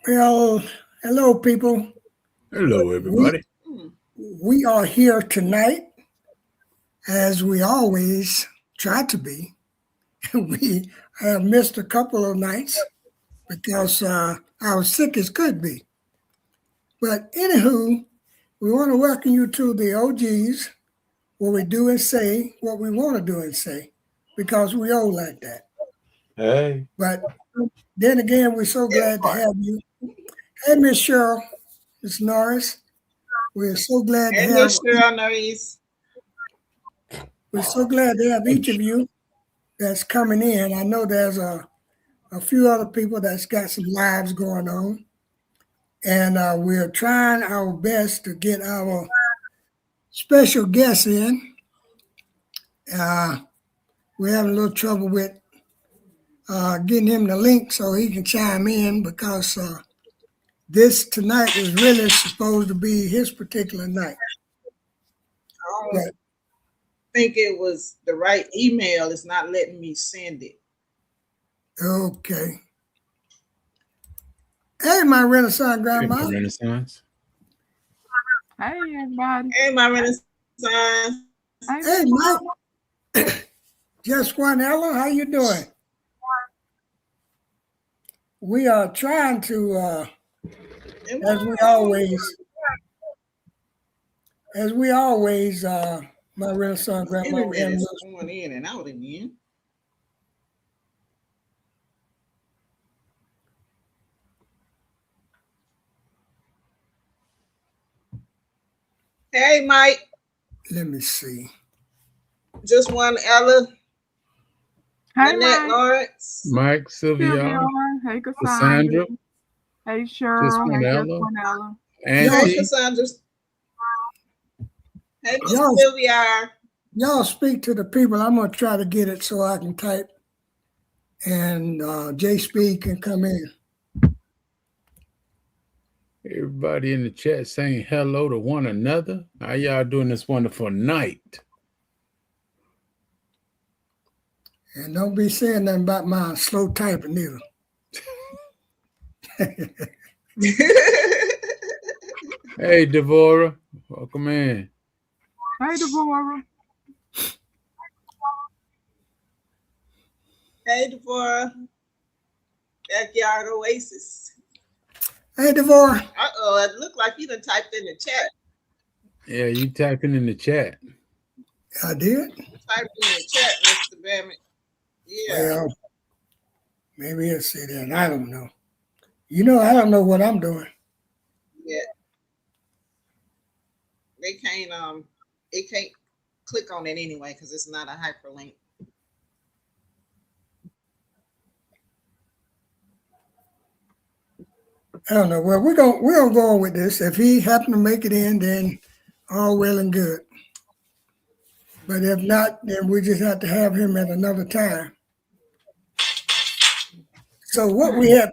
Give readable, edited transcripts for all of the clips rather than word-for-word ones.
Well, hello, people. Hello, We everybody. we are here tonight, as we always try to be. We have missed a couple of nights because I was sick as could be. But anywho, we want to welcome you to the OGs, where we do and say what we want to do and say, because we old like that. Hey. But then again, we're so That glad to part. have you. Hey, Miss Cheryl, Miss Norris, we're so glad to And have Miss Cheryl Norris. we're so glad to have each of you that's coming in. I know there's a few other people that's got some lives going on, and we're trying our best to get our special guest in. Uh, we're having a little trouble with getting him the link so he can chime in because this tonight was really supposed to be his particular night. I don't But think it was the right email. It's not letting me send it. okay. Hey, my Renaissance Hey, my grandma. Renaissance. Hey everybody. Hey, my Renaissance. Hey Hey, Mama. Mike. Just one Ella, how you doing? We are trying to Am as we I- always, as we always, my Renaissance This grandma, we internet have is those. going in and out again. Hey, Mike. Let me see. Just one Ella. Hey Lynette Mike. Lawrence. Mike, Sylvia. Sylvia, Hey Cassandra, Cassandra. Hey just Cheryl. one Hey Just Ella, One Ella. Y'all, Hey, Auntie. Cassandra. Hey, Miss y'all, Sylvia. y'all speak to the people. I'm gonna try to get it so I can type, and J Speed can come in. Everybody in the chat saying hello to one another. How y'all doing this wonderful night? And don't be saying nothing about my slow typing either. Hey, Devora. Welcome in. Hey Deborah. Hey, Deborah. Backyard Oasis. Hey, Devore. Uh-oh, it looked like you done typed in the chat. Yeah, you typing in the chat. I did. Typed in the chat, Mr. Bammett. Yeah. Well, maybe it's see that. I don't know. I don't know what I'm doing. Yeah. They can't it can't click on it anyway because it's not a hyperlink. I don't know. Well, we're gonna go on with this. If he happened to make it in, then all well and good. But if not, then we just have to have him at another time. So what we had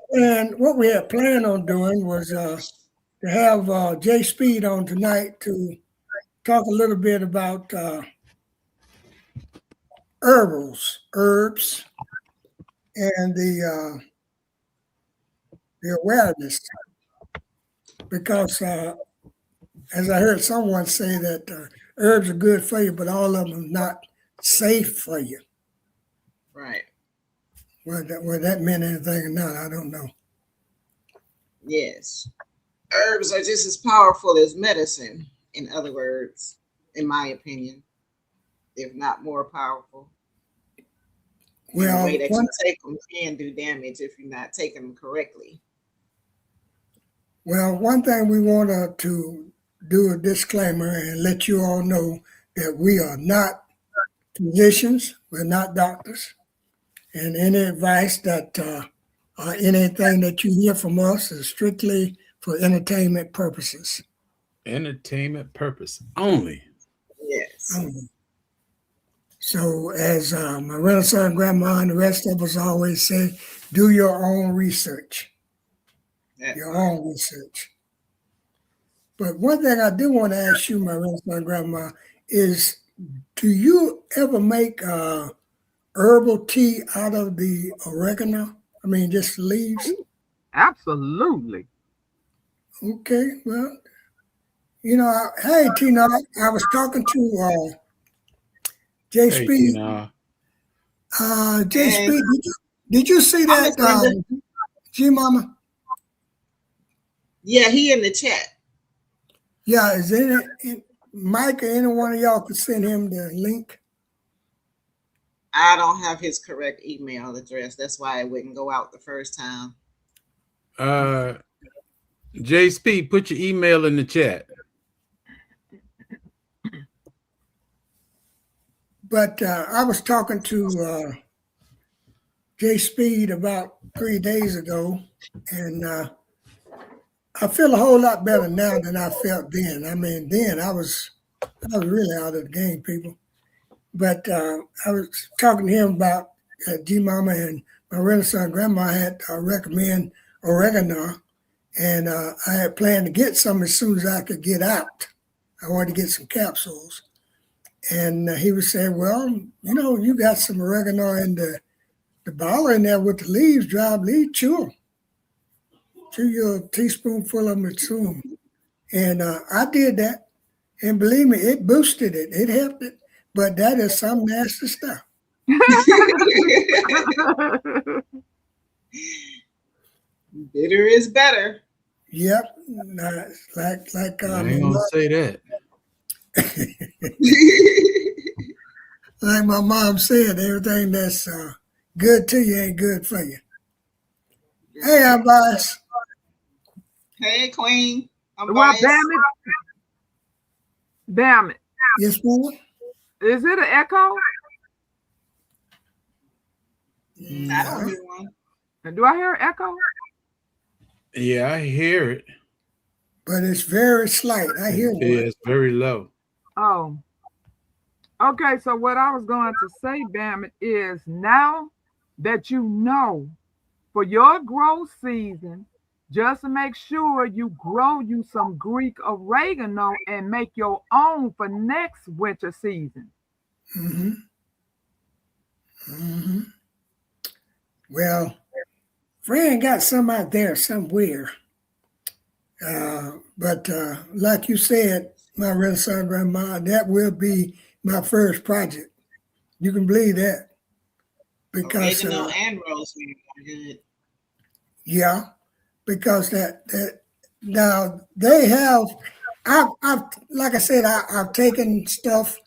planned on doing was to have Jay Speed on tonight to talk a little bit about herbs, and the awareness, because as I heard someone say that herbs are good for you, but all of them not safe for you. Right. Whether that meant anything or not, I don't know. Yes. Herbs are just as powerful as medicine, in other words, in my opinion, if not more powerful. And the way Well, that you take them can do damage if you're not taking them correctly. one thing we want to do a disclaimer and let you all know that we are not physicians, we're not doctors, and any advice that or anything that you hear from us is strictly for entertainment purposes. Entertainment purpose only. Yes. So, as my Renaissance grandma and the rest of us always say, do your own research. Your own research. But one thing I do want to ask you, my Renaissance grandma, is do you ever make herbal tea out of the oregano? I mean, just leaves? Absolutely. Okay, well, hey Tina, I was talking to Jay Hey, Speed. Tina. Jay Hey, Speed, did you see I'm that Miss Linda. G Mama? Yeah, he in the chat. Yeah, is Mike or any one of y'all could send him the link? I don't have his correct email address. That's why it wouldn't go out the first time. JSP, put your email in the chat. But I was talking to Jay Speed about 3 days ago, and I feel a whole lot better now than I felt then. I mean, then I was really out of the game, people. But I was talking to him about G Mama and my Renaissance grandma had recommend oregano, and I had planned to get some as soon as I could get out. I wanted to get some capsules. And he was saying, well, you got some oregano in the bottle in there with the leaves, dried leaves, chew them. Chew your teaspoonful of them and chew them. And I did that. And believe me, it boosted it. It helped it. But that is some nasty stuff. Bitter is better. Yep. Like I ain't gonna say that. like my mom said, everything that's good to you ain't good for you. Hey, I'm Bias. Hey, Queen. I'm Well, biased. damn it. Yes, ma'am? Is it an echo? I don't hear one. Do I hear an echo? Yeah, I hear it. But it's very slight. I hear one. Yeah, it's very low. Oh. Okay, so what I was going to say, damn it, is now that you know for your growth season, just to make sure you grow you some Greek oregano and make your own for next winter season. Mm-hmm. Mm-hmm. Well, Fran got some out there somewhere. But like you said, my Renaissance grandma, that will be my first project. You can believe that. Because Oregano and rosemary are good. yeah, because that now they have I've like I said, I've taken stuff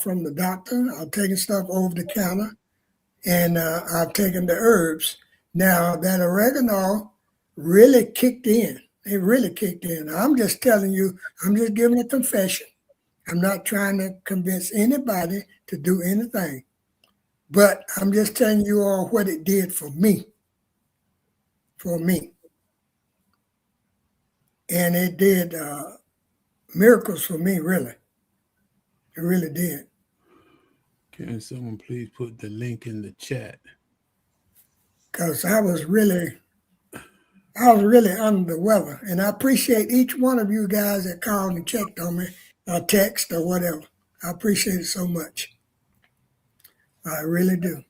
from the doctor, I've taken stuff over the counter, and I've taken the herbs. Now that oregano really kicked in. It really kicked in. I'm just telling you, I'm just giving a confession. I'm not trying to convince anybody to do anything, but I'm just telling you all what it did for me. For me. And it did miracles for me, really. It really did. Can someone please put the link in the chat? Because I was really under the weather. And I appreciate each one of you guys that called and checked on me, or text or whatever. I appreciate it so much. I really do.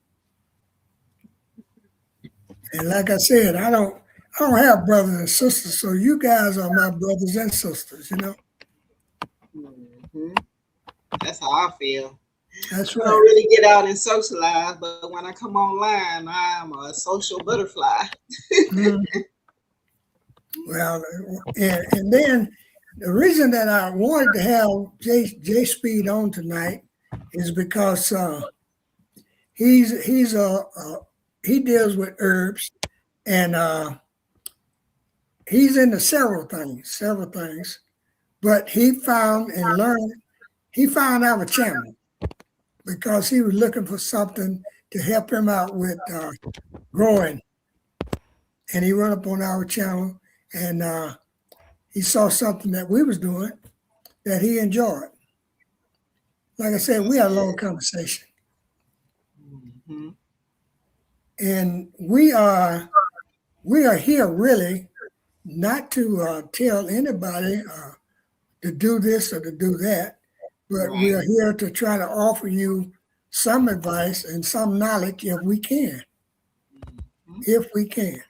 And like I said, I don't have brothers and sisters, so you guys are my brothers and sisters, Mm-hmm. That's how I feel. That's I right. don't really get out and socialize, but when I come online, I'm a social butterfly. Mm-hmm. Well, and then the reason that I wanted to have Jay Speed on tonight is because he deals with herbs, and he's into several things. But he found our channel because he was looking for something to help him out with growing, and he went up on our channel and he saw something that we was doing that he enjoyed. Like I said, we had a long conversation. Mm-hmm. And we are here really not to tell anybody to do this or to do that, but Right. we are here to try to offer you some advice and some knowledge if we can. Mm-hmm. If we can.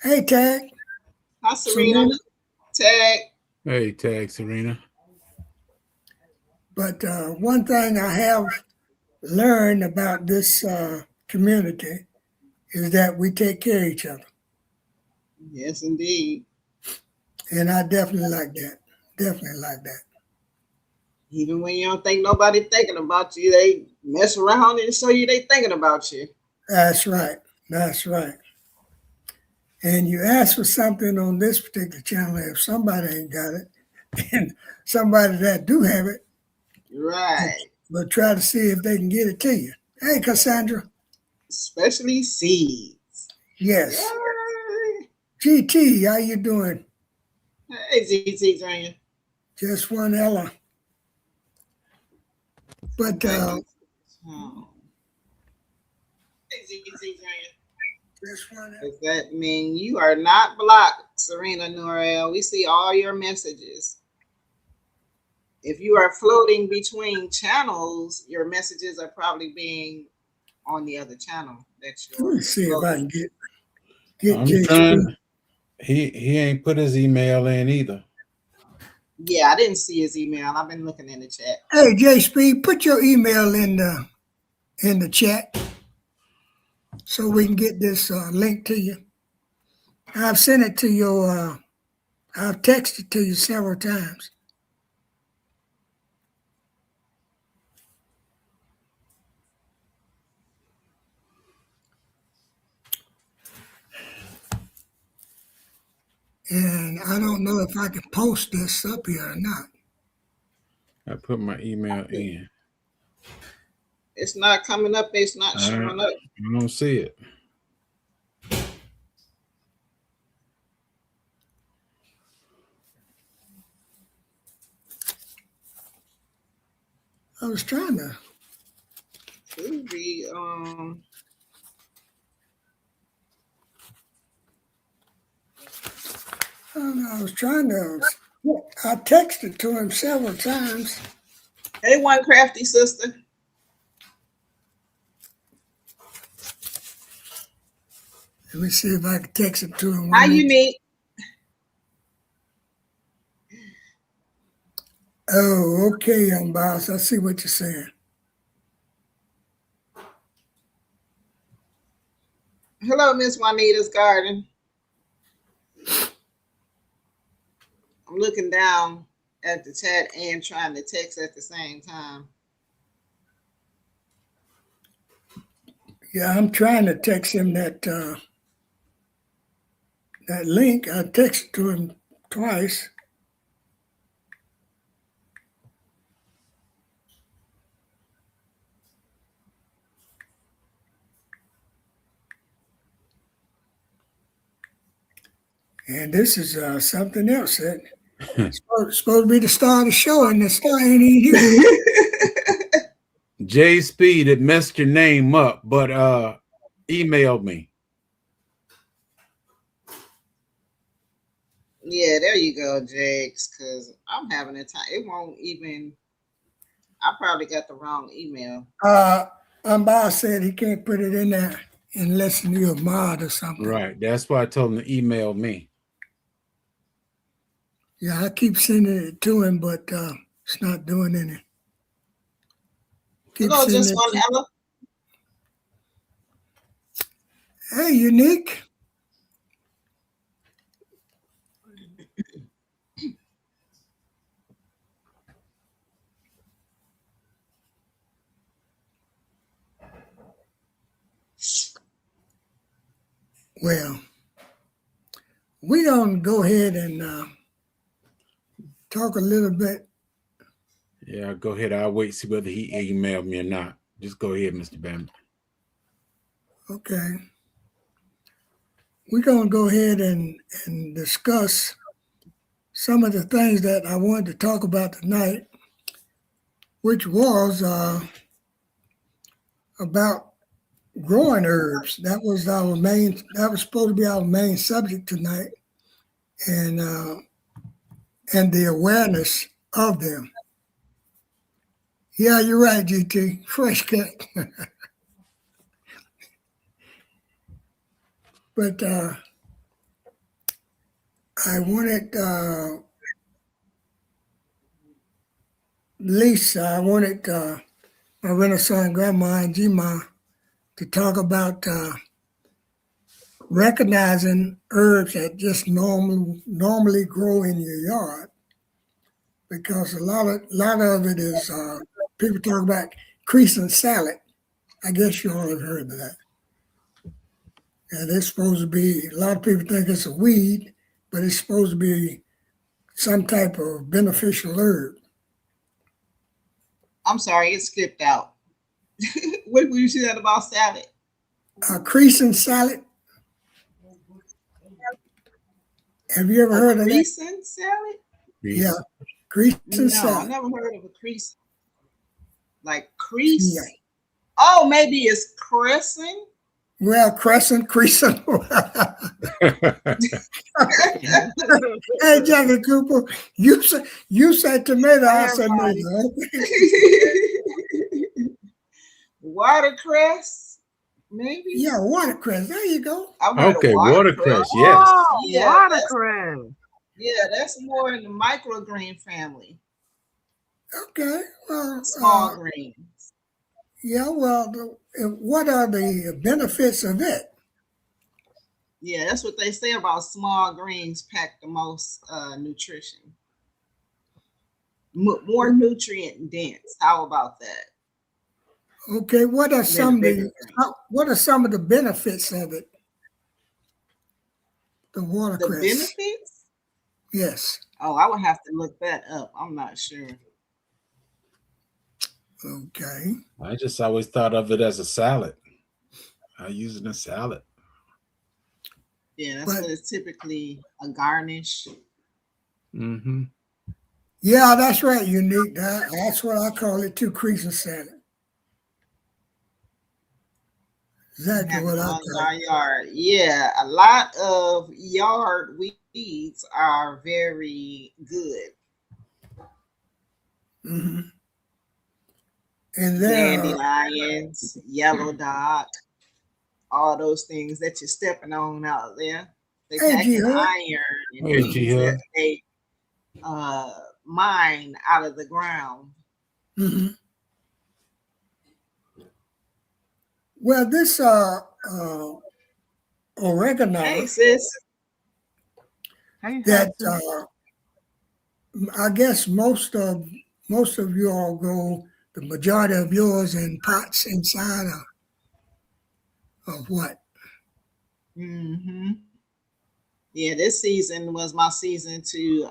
Hey, Tag. Hi, Serena. Tag. Hey, Tag Serena. But one thing I have learned about this community is that we take care of each other. Yes, indeed. And I definitely like that. Definitely like that. Even when you don't think nobody thinking about you, they mess around and show you they thinking about you. That's right. That's right. And you ask for something on this particular channel, if somebody ain't got it, and somebody that do have it, Right. but try to see if they can get it to you. Hey, Cassandra. Especially seeds. Yes. Yay. GT, how you doing? Hey, ZT Junior. Just one Ella. But Hey, ZT Junior. just one Ella. Does that mean you are not blocked, Serena Norel? We see all your messages. If you are floating between channels, your messages are probably being on the other channel. That's Let me see if I can get I'm JSP. trying. He ain't put his email in either. Yeah, I didn't see his email. I've been looking in the chat. Hey, JSP, put your email in the chat so we can get this link to you. I've sent it to your. I've texted to you several times. And I don't know if I can post this up here or not. I put my email in. It's not coming up. It's not showing up. I don't see it. I was trying to. Could be. I don't know. I was trying to. I texted to him several times. Hey, one crafty sister. Let me see if I can text it to him. How unique? Oh, okay, young boss. I see what you're saying. Hello, Miss Juanita's Garden. I'm looking down at the chat and trying to text at the same time. Yeah, I'm trying to text him that link. I texted to him twice. And this is something else that supposed to be the star of the show, and the star ain't even here. J Speed, it messed your name up, but emailed me. Yeah, there you go, Jakes, because I'm having a time. It won't even. I probably got the wrong email. Boss said he can't put it in there unless you're a mod or something. Right. That's why I told him to email me. Yeah, I keep sending it to him, but it's not doing any. Hello, just one Ella. Hey, Unique. Well, we're going to go ahead and talk a little bit. Yeah, go ahead. I'll wait see whether he emailed me or not. Just go ahead, Mr. Bam. Okay. We're going to go ahead and discuss some of the things that I wanted to talk about tonight, which was about growing herbs. That was supposed to be our main subject tonight, and the awareness of them. Yeah, you're right, GT. Fresh cut. But I wanted Lisa, I wanted my Renaissance grandma and Gma to talk about recognizing herbs that just normally grow in your yard, because a lot of it is people talk about creasing salad. I guess you all have heard of that. And it's supposed to be, a lot of people think it's a weed, but it's supposed to be some type of beneficial herb. I'm sorry, it skipped out. What were you saying about salad? Creasing salad. Have you ever heard of that? Creasing salad? Yeah, creasing No, I salad. never heard of a crease. Like crease? Yeah. Oh, maybe it's crescent. Well, creasing. Hey, Jackie Cooper, you said tomato, I said tomato. Watercress, maybe? Yeah, watercress. There you go. I've heard of Okay, watercress. Yes. Oh, Yeah, watercress. that's more in the microgreen family. Okay. Well, Small greens. yeah. Well, what are the benefits of it? Yeah, that's what they say about small greens pack the most nutrition. More nutrient dense. How about that? Okay. What are some of bigger the benefits of it? The The watercress. benefits? Yes. Oh, I would have to look that up. I'm not sure. Okay. I just always thought of it as a salad. I use it in a salad. Yeah, that's what it's typically a garnish. Mm-hmm. Yeah, that's right. Unique. That's what I call it too. Creasing salad. Exactly Have what it I on call our it. yard. Yeah, a lot of yard weeds are very good. Mm-hmm. And then Dandelions, yellow dot, all those things that you're stepping on out there. They Hey, pack G in Hood. iron and Hey, things G Hood. that they mine out of the ground. Mm-hmm. Well, this oregano Hey, sis. Hey, that Hudson. I guess most of you all grow, the majority of yours in pots inside of what? Mm-hmm. Yeah, this season was my season to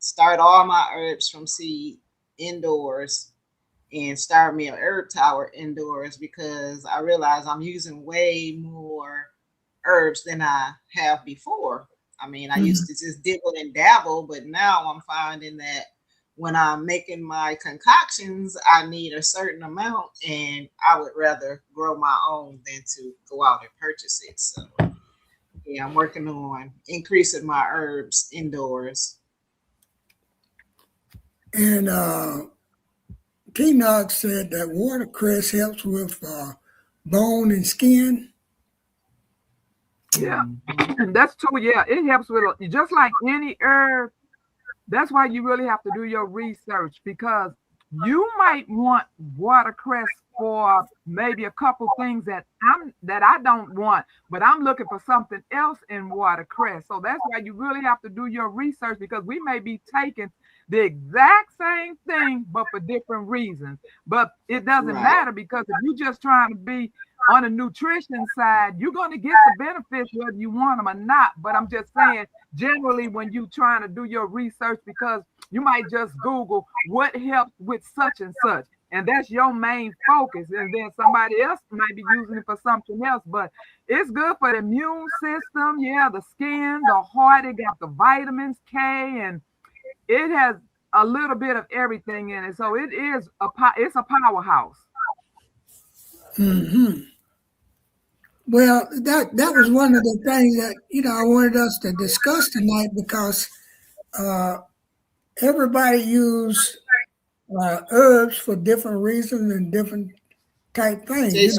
start all my herbs from seed indoors and start me an herb tower indoors, because I realize I'm using way more herbs than I have before. I mean, I used to just dibble and dabble, but now I'm finding that when I'm making my concoctions, I need a certain amount, and I would rather grow my own than to go out and purchase it. So yeah, I'm working on increasing my herbs indoors. And T-Knox said that watercress helps with bone and skin. Yeah, that's true. Yeah, it helps with just like any herb. That's why you really have to do your research, because you might want watercress for maybe a couple things that I don't want, but I'm looking for something else in watercress. So that's why you really have to do your research, because we may be taking the exact same thing but for different reasons. But it doesn't matter, because if you're just trying to be on the nutrition side, you're going to get the benefits whether you want them or not. But I'm just saying, generally, when you're trying to do your research, because you might just Google what helps with such and such, and that's your main focus, and then somebody else might be using it for something else. But it's good for the immune system, yeah, the skin, the heart. It got the vitamins K, and it has a little bit of everything in it. So it's a powerhouse. Mm-hmm. Well, that was one of the things that I wanted us to discuss tonight, because everybody use herbs for different reasons and different type things.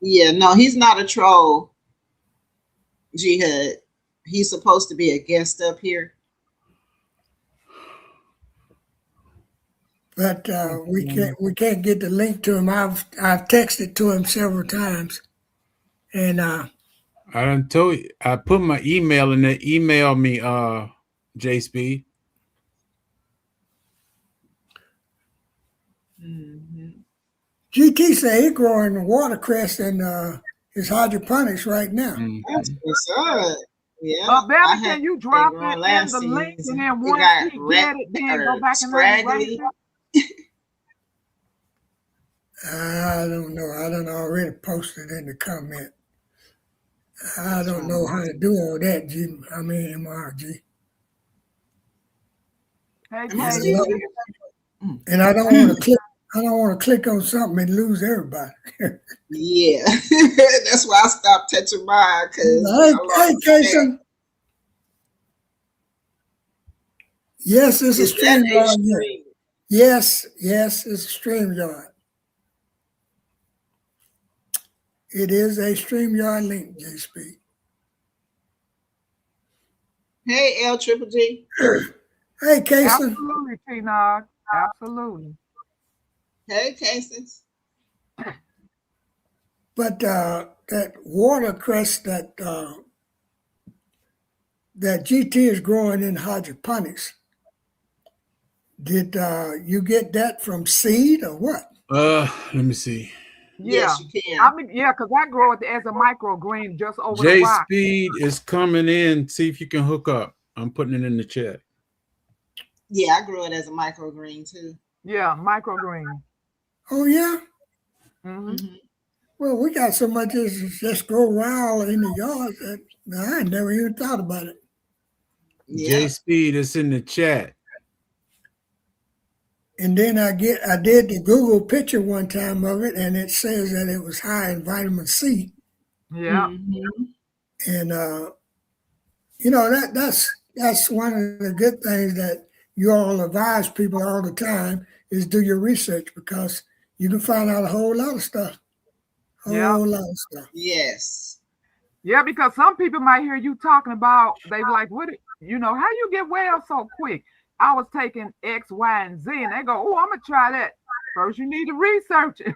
Yeah, no, he's not a troll. Jihad. He's supposed to be a guest up here. But we can't get the link to him. I've texted to him several times, and I done told you. I put my email in there. Email me, J Speed. GT say he growing watercress in his hydroponics right now. That's what's up. Yeah. Bama, can you drop it in the link and then once he get it, then go back and scraggly. I don't know. I done already posted in the comment. I don't know how to do all that, MRG. And I don't want to click. I don't want to click on something and lose everybody. Yeah, that's why I stopped touching mine. Hey, Kason. Yes, it's a StreamYard. Yes, it's a StreamYard. It is a StreamYard link, JSP. Hey, L Triple G. Hey, Kason. Absolutely, T-Nog. Absolutely. Hey, Casey. But that watercress that GT is growing in hydroponics, did you get that from seed or what? Let me see. Yes, you can. I mean, yeah, because I grow it as a microgreen just over the rock. J Speed is coming in. See if you can hook up. I'm putting it in the chat. Yeah, I grew it as a microgreen too. Yeah, microgreen. Oh yeah. Mm-hmm. Well, we got so much just grow wild in the yard that I never even thought about it. Yeah. J Speed is in the chat. And then I did the Google picture one time of it, and it says that it was high in vitamin C. Yeah. Mm-hmm. And that's one of the good things that you all advise people all the time is do your research, because you can find out a whole lot of stuff. A whole lot of stuff. Yes. Yeah, because some people might hear you talking about, they be like, how you get well so quick? I was taking X, Y, and Z, and they go, oh, I'm going to try that. First, you need to research it.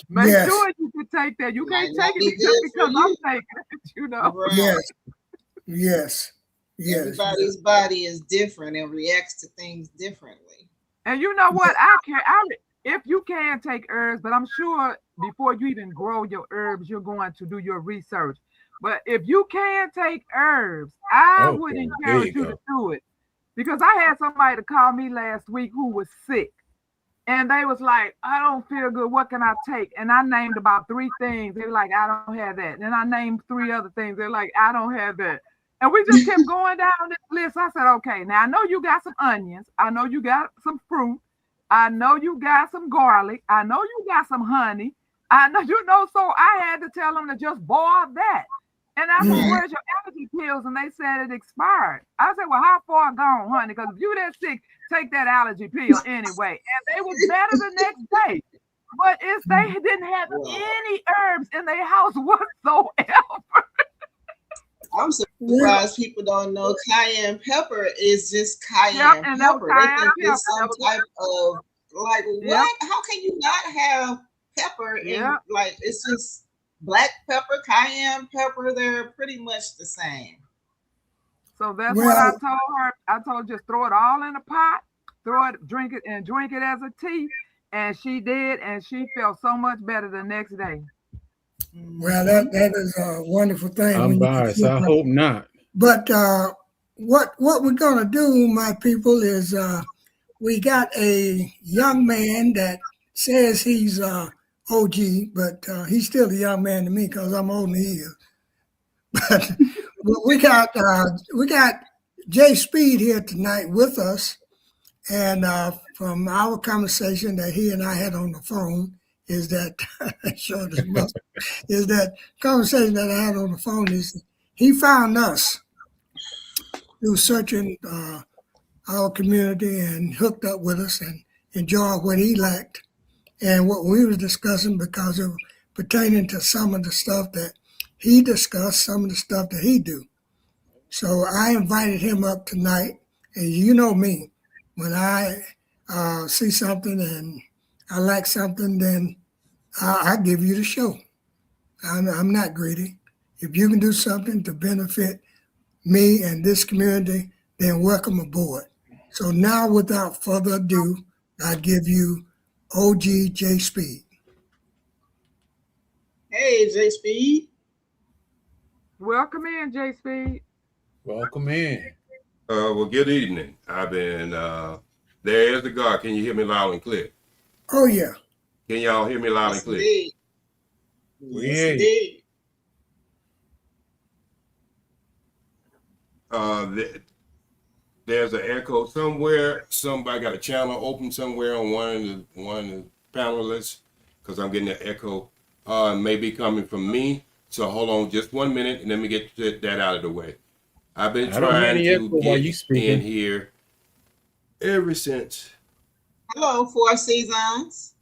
Make sure you can take that. You can't take it just because I'm taking it, Right. Yes. Everybody's body is different and reacts to things differently. And you know what? If you can take herbs, but I'm sure before you even grow your herbs, you're going to do your research. But if you can take herbs, I would encourage you to do it. Because I had somebody to call me last week who was sick. And they was like, I don't feel good. What can I take? And I named about 3 things. They were like, I don't have that. And then I named 3 other things. They're like, I don't have that. And we just kept going down this list. I said, okay, now I know you got some onions. I know you got some fruit. I know you got some garlic. I know you got some honey. I know, so I had to tell them to just boil that. And I said, where's your allergy pills? And they said it expired. I said, well, how far gone, honey? Because if you that sick, take that allergy pill anyway. And they was better the next day. But they didn't have any herbs in their house whatsoever. I'm surprised people don't know cayenne pepper is just cayenne pepper. They think it's some type of what? How can you not have pepper in it's just black pepper, cayenne pepper, they're pretty much the same. So that's what I told her. I told her just throw it all in a pot, drink it as a tea. And she did, and she felt so much better the next day. Well, that is a wonderful thing. I'm biased. I hope not. But what we're gonna do, my people, is we got a young man that says he's OG, but he's still a young man to me because I'm older than he is. But we got J Speed here tonight with us, and from our conversation that he and I had on the phone is that conversation that I had on the phone is he found us through searching our community and hooked up with us and enjoyed what he liked and what we was discussing, because of pertaining to some of the stuff that he discussed some of the stuff that he do. So I invited him up tonight, and you know me, when I see something and I like something, then I give you the show. I'm not greedy. If you can do something to benefit me and this community, then welcome aboard. So now, without further ado, I give you OG J Speed. Hey, J Speed. Welcome in, J Speed. Welcome in. Well, good evening. I've been, there is the God. Can you hear me loud and clear? Oh, yeah. Can y'all hear me loud and clear? Indeed. We Yes, hear you. indeed. There's an echo somewhere. Somebody got a channel open somewhere on one of the panelists, because I'm getting an echo. It may be coming from me. So hold on just 1 minute and let me get that out of the way. I've been I don't hear trying any to echo while you get speaking. in here ever since. Hello, Four Seasons.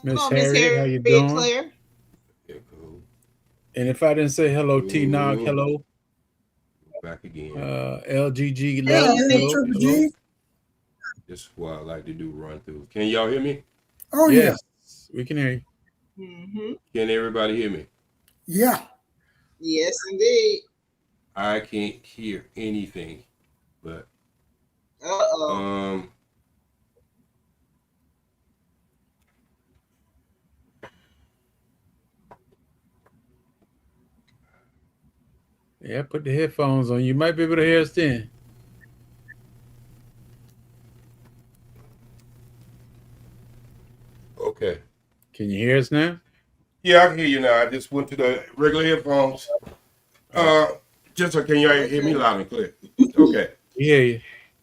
Miss Hello, Miss Harriet, how you Harriet doing? Claire. Echo. And if I didn't say hello, T Nog, Ooh. hello. Back again. LGG Yeah, Love, Hey, hello, Triple hello. G. This is what I like to do, run through. Can y'all hear me? Oh, yeah. Yes, we can hear you. Mm-hmm. Can everybody hear me? Yeah. Yes, indeed. I can't hear anything, but Uh-oh. Yeah, put the headphones on. You might be able to hear us then. Okay. Can you hear us now? Yeah, I can hear you now. I just went to the regular headphones. Just so can y'all hear me loud and clear? Okay. We hear you.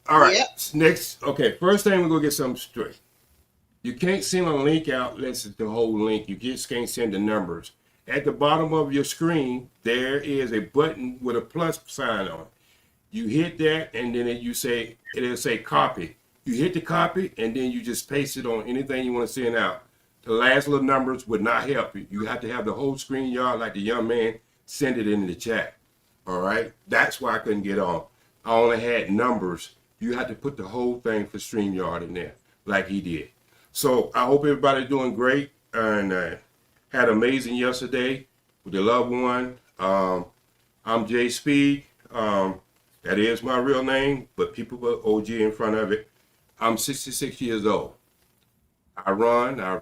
All right. Yep. Next. Okay. First thing, we're gonna get something straight. You can't send a link out unless it's the whole link. You just can't send the numbers. At the bottom of your screen, there is a button with a plus sign on it. You hit that, and then it'll say copy. You hit the copy, and then you just paste it on anything you want to send out. The last little numbers would not help you. You have to have the whole screen, y'all, like the young man, send it in the chat. All right? That's why I couldn't get on. I only had numbers. You had to put the whole thing for StreamYard in there, like he did. So I hope everybody's doing great and had amazing yesterday with your loved one. I'm J Speed. That is my real name, but people put OG in front of it. I'm 66 years old. I run, I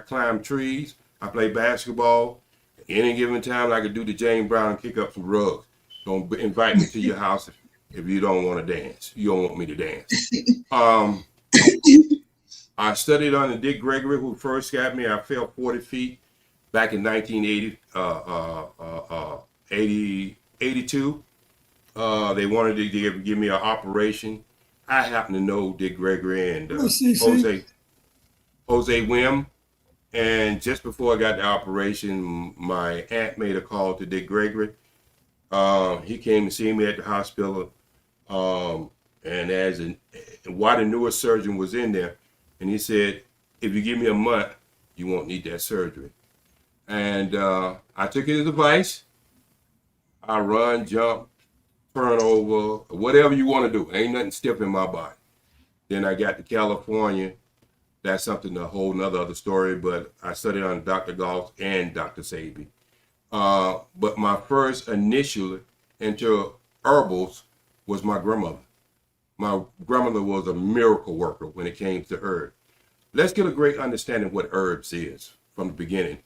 climb trees, I play basketball. Any given time, I could do the James Brown and kick up some rugs. Don't invite me to your house if you don't want to dance. You don't want me to dance. I studied under Dick Gregory, who first got me. I fell 40 feet back in 1982. They wanted to give me an operation. I happen to know Dick Gregory and Jose Wim. And just before I got the operation, my aunt made a call to Dick Gregory. He came to see me at the hospital. And while the newest surgeon was in there, and he said, if you give me a month, you won't need that surgery. And I took his advice. I run, jump, turn over, whatever you want to do. Ain't nothing stiff in my body. Then I got to California. That's something, a whole nother other story, but I studied on Dr. Goss and Dr. Sabi. But my first initial into herbals was my grandmother. My grandmother was a miracle worker when it came to herbs. Let's get a great understanding of what herbs is from the beginning,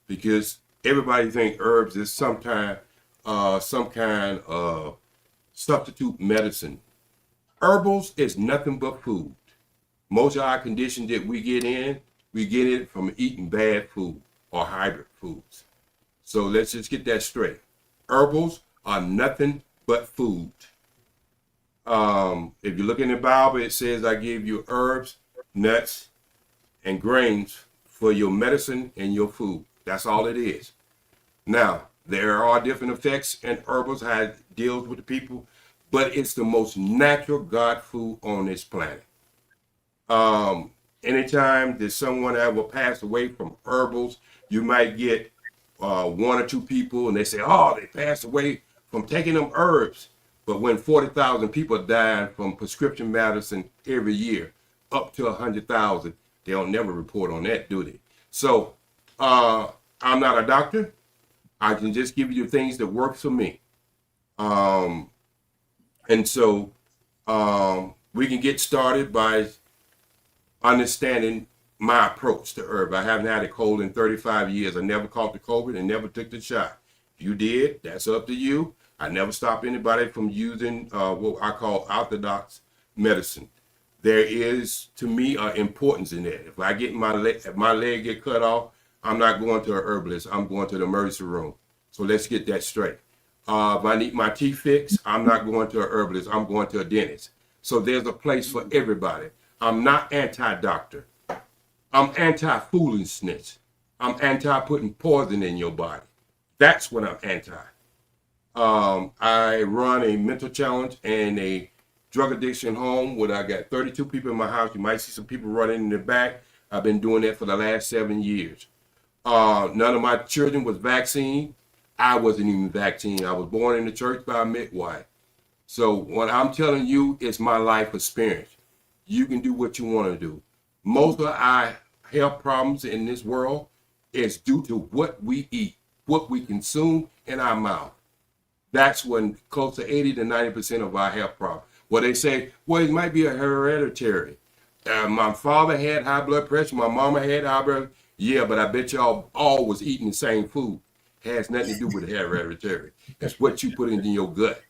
because everybody thinks herbs is some kind of substitute medicine. Herbals is nothing but food. Most of our conditions that we get it from eating bad food or hybrid foods. So let's just get that straight. Herbals are nothing but food. If you look in the Bible, it says, I give you herbs, nuts, and grains for your medicine and your food. That's all it is. Now, there are different effects in herbals, how it deals with the people, but it's the most natural God food on this planet. And anytime that someone ever passed away from herbals, you might get 1 or 2 people and they say, oh, they passed away from taking them herbs. But when 40,000 people die from prescription medicine every year, up to 100,000, they don't never report on that, do they? So I'm not a doctor. I can just give you things that work for me. And so we can get started by understanding my approach to herb. I haven't had a cold in 35 years. I never caught the COVID and never took the shot. You did, that's up to you. I never stopped anybody from using what I call orthodox medicine. There is, to me, importance in that. If I get if my leg get cut off, I'm not going to a herbalist. I'm going to the emergency room. So let's get that straight. If I need my teeth fixed, I'm not going to a herbalist. I'm going to a dentist. So there's a place for everybody. I'm not anti-doctor. I'm anti-foolishness. I'm anti-putting poison in your body. That's what I'm anti. I run a mental challenge and a drug addiction home where I got 32 people in my house. You might see some people running in the back. I've been doing that for the last 7 years. None of my children was vaccinated. I wasn't even vaccinated. I was born in the church by a midwife. So what I'm telling you is my life experience. You can do what you want to do. Most of our health problems in this world is due to what we eat, what we consume in our mouth. That's when close to 80 to 90% of our health problems. Well, they say, well, it might be a hereditary. My father had high blood pressure. My mama had high blood. Yeah, but I bet y'all all was eating the same food. Has nothing to do with hereditary. That's what you put into your gut.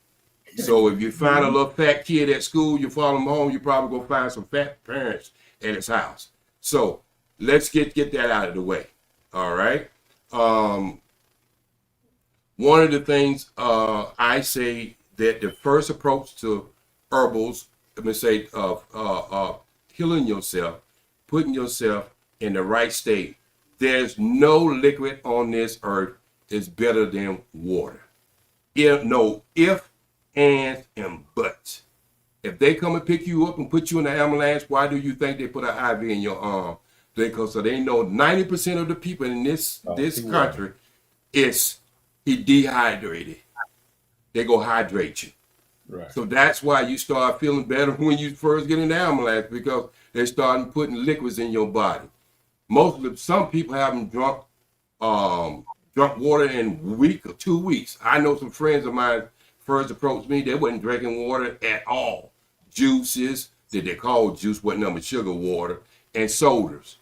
So if you find a little fat kid at school, you follow him home, you probably go find some fat parents at his house. So let's get that out of the way. All right. One of the things I say that the first approach to herbals, let me say, healing yourself, putting yourself in the right state. There's no liquid on this earth is better than water. No if, ands, and buts. If they come and pick you up and put you in the ambulance, why do you think they put an IV in your arm? Because so they know 90% of the people in this country is dehydrated. They go hydrate you. Right. So that's why you start feeling better when you first get in the ambulance, because they're starting putting liquids in your body. Some people haven't drunk water in a week or 2 weeks. I know some friends of mine first approached me, they wasn't drinking water at all. Juices that they call juice, wasn't nothing but sugar water, and sodas.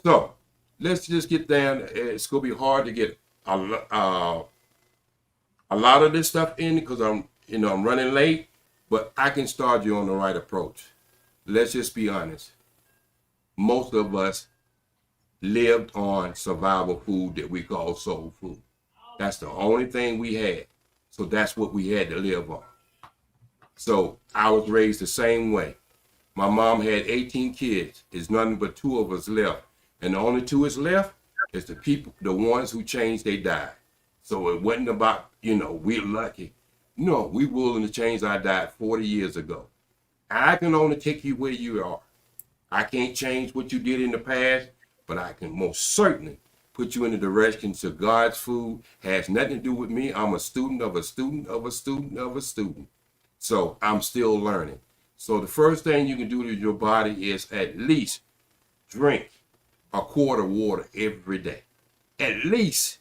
So let's just get down. It's gonna be hard to get a lot of this stuff in because I'm running late, but I can start you on the right approach. Let's just be honest. Most of us lived on survival food that we call soul food. That's the only thing we had. So that's what we had to live on. So I was raised the same way. My mom had 18 kids. There's nothing but 2 of us left. And the only 2 is left is the ones who changed, they died. So it wasn't about, we're lucky. No, we were willing to change our diet 40 years ago. I can only take you where you are. I can't change what you did in the past, but I can most certainly put you in the direction to God's food. Has nothing to do with me. I'm a student of a student of a student of a student. So I'm still learning. So the first thing you can do to your body is at least drink a quart of water every day. At least.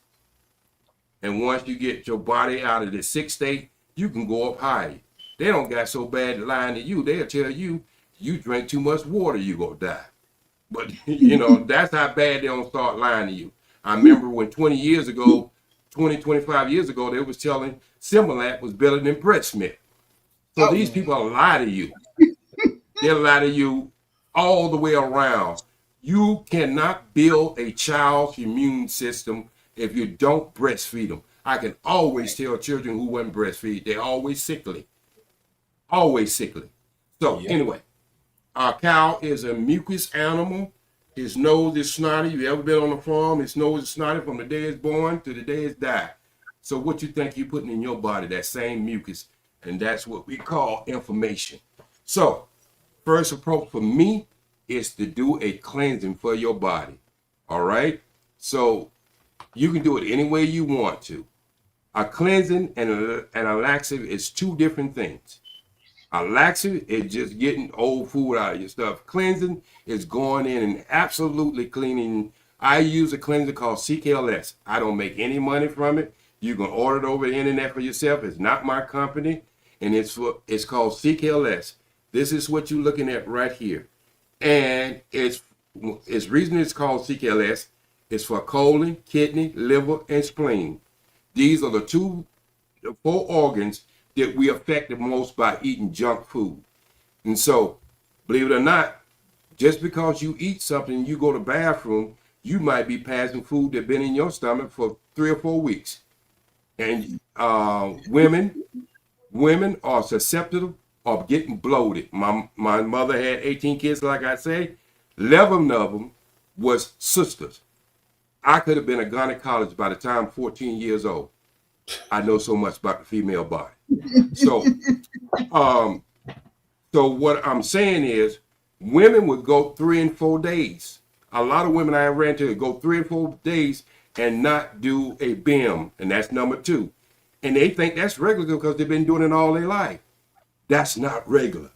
And once you get your body out of the sick state, you can go up higher. They don't got so bad lying to you. They'll tell you drink too much water, you gonna die. But, that's how bad they don't start lying to you. I remember when 25 years ago, they was telling Similac was better than breast milk. So these people lie to you. They'll lie to you all the way around. You cannot build a child's immune system if you don't breastfeed them. I can always tell children who wouldn't breastfeed, they're always sickly. Always sickly. So anyway, our cow is a mucus animal. His nose is snotty. You ever been on a farm? His nose is snotty from the day it's born to the day it's died. So what you think you're putting in your body, that same mucus, and that's what we call inflammation. So first approach for me is to do a cleansing for your body. All right? So you can do it any way you want to. A cleansing and a laxative is two different things. A laxative is just getting old food out of your stuff. Cleansing is going in and absolutely cleaning. I use a cleanser called CKLS. I don't make any money from it. You can order it over the internet for yourself. It's not my company, and it's called CKLS. This is what you're looking at right here, and it's reason it's called CKLS. It's for colon, kidney, liver, and spleen. These are the 4 organs that we affect the most by eating junk food. And so, believe it or not, just because you eat something and you go to the bathroom, you might be passing food that's been in your stomach for 3 or 4 weeks. And women are susceptible of getting bloated. My mother had 18 kids, like I say. 11 of them was sisters. I could have been a gynecologist by the time I'm 14 years old. I know so much about the female body. So, so what I'm saying is, women would go 3 and 4 days. A lot of women I ran into go 3 and 4 days and not do a BIM, and that's number 2. And they think that's regular because they've been doing it all their life. That's not regular.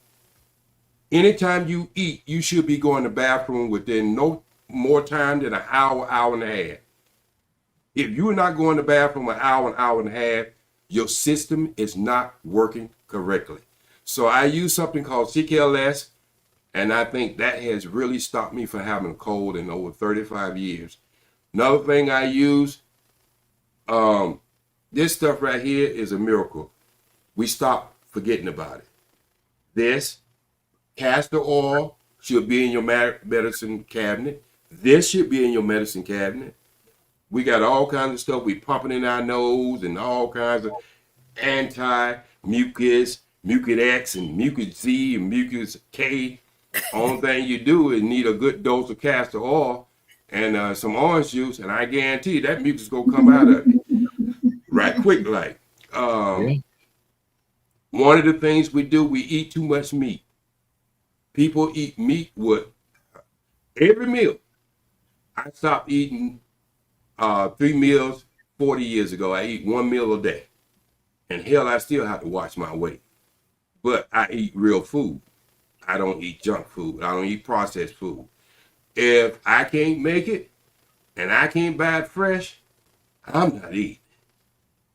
Anytime you eat, you should be going to the bathroom within no more time than an hour, hour and a half. If you're not going to the bathroom an hour and a half, your system is not working correctly. So I use something called CKLS, and I think that has really stopped me from having a cold in over 35 years. Another thing I use, this stuff right here is a miracle. We stop forgetting about it. This castor oil should be in your medicine cabinet. This should be in your medicine cabinet. We got all kinds of stuff we pumping in our nose and all kinds of anti-mucus, mucus X and mucus Z and mucus K. Only thing you do is need a good dose of castor oil and some orange juice, and I guarantee that mucus is gonna come out of it right quick. Like one of the things we do, we eat too much meat. People eat meat with every meal. I stopped eating 3 meals 40 years ago. I eat 1 meal a day. And hell, I still have to watch my weight. But I eat real food. I don't eat junk food. I don't eat processed food. If I can't make it and I can't buy it fresh, I'm not eating.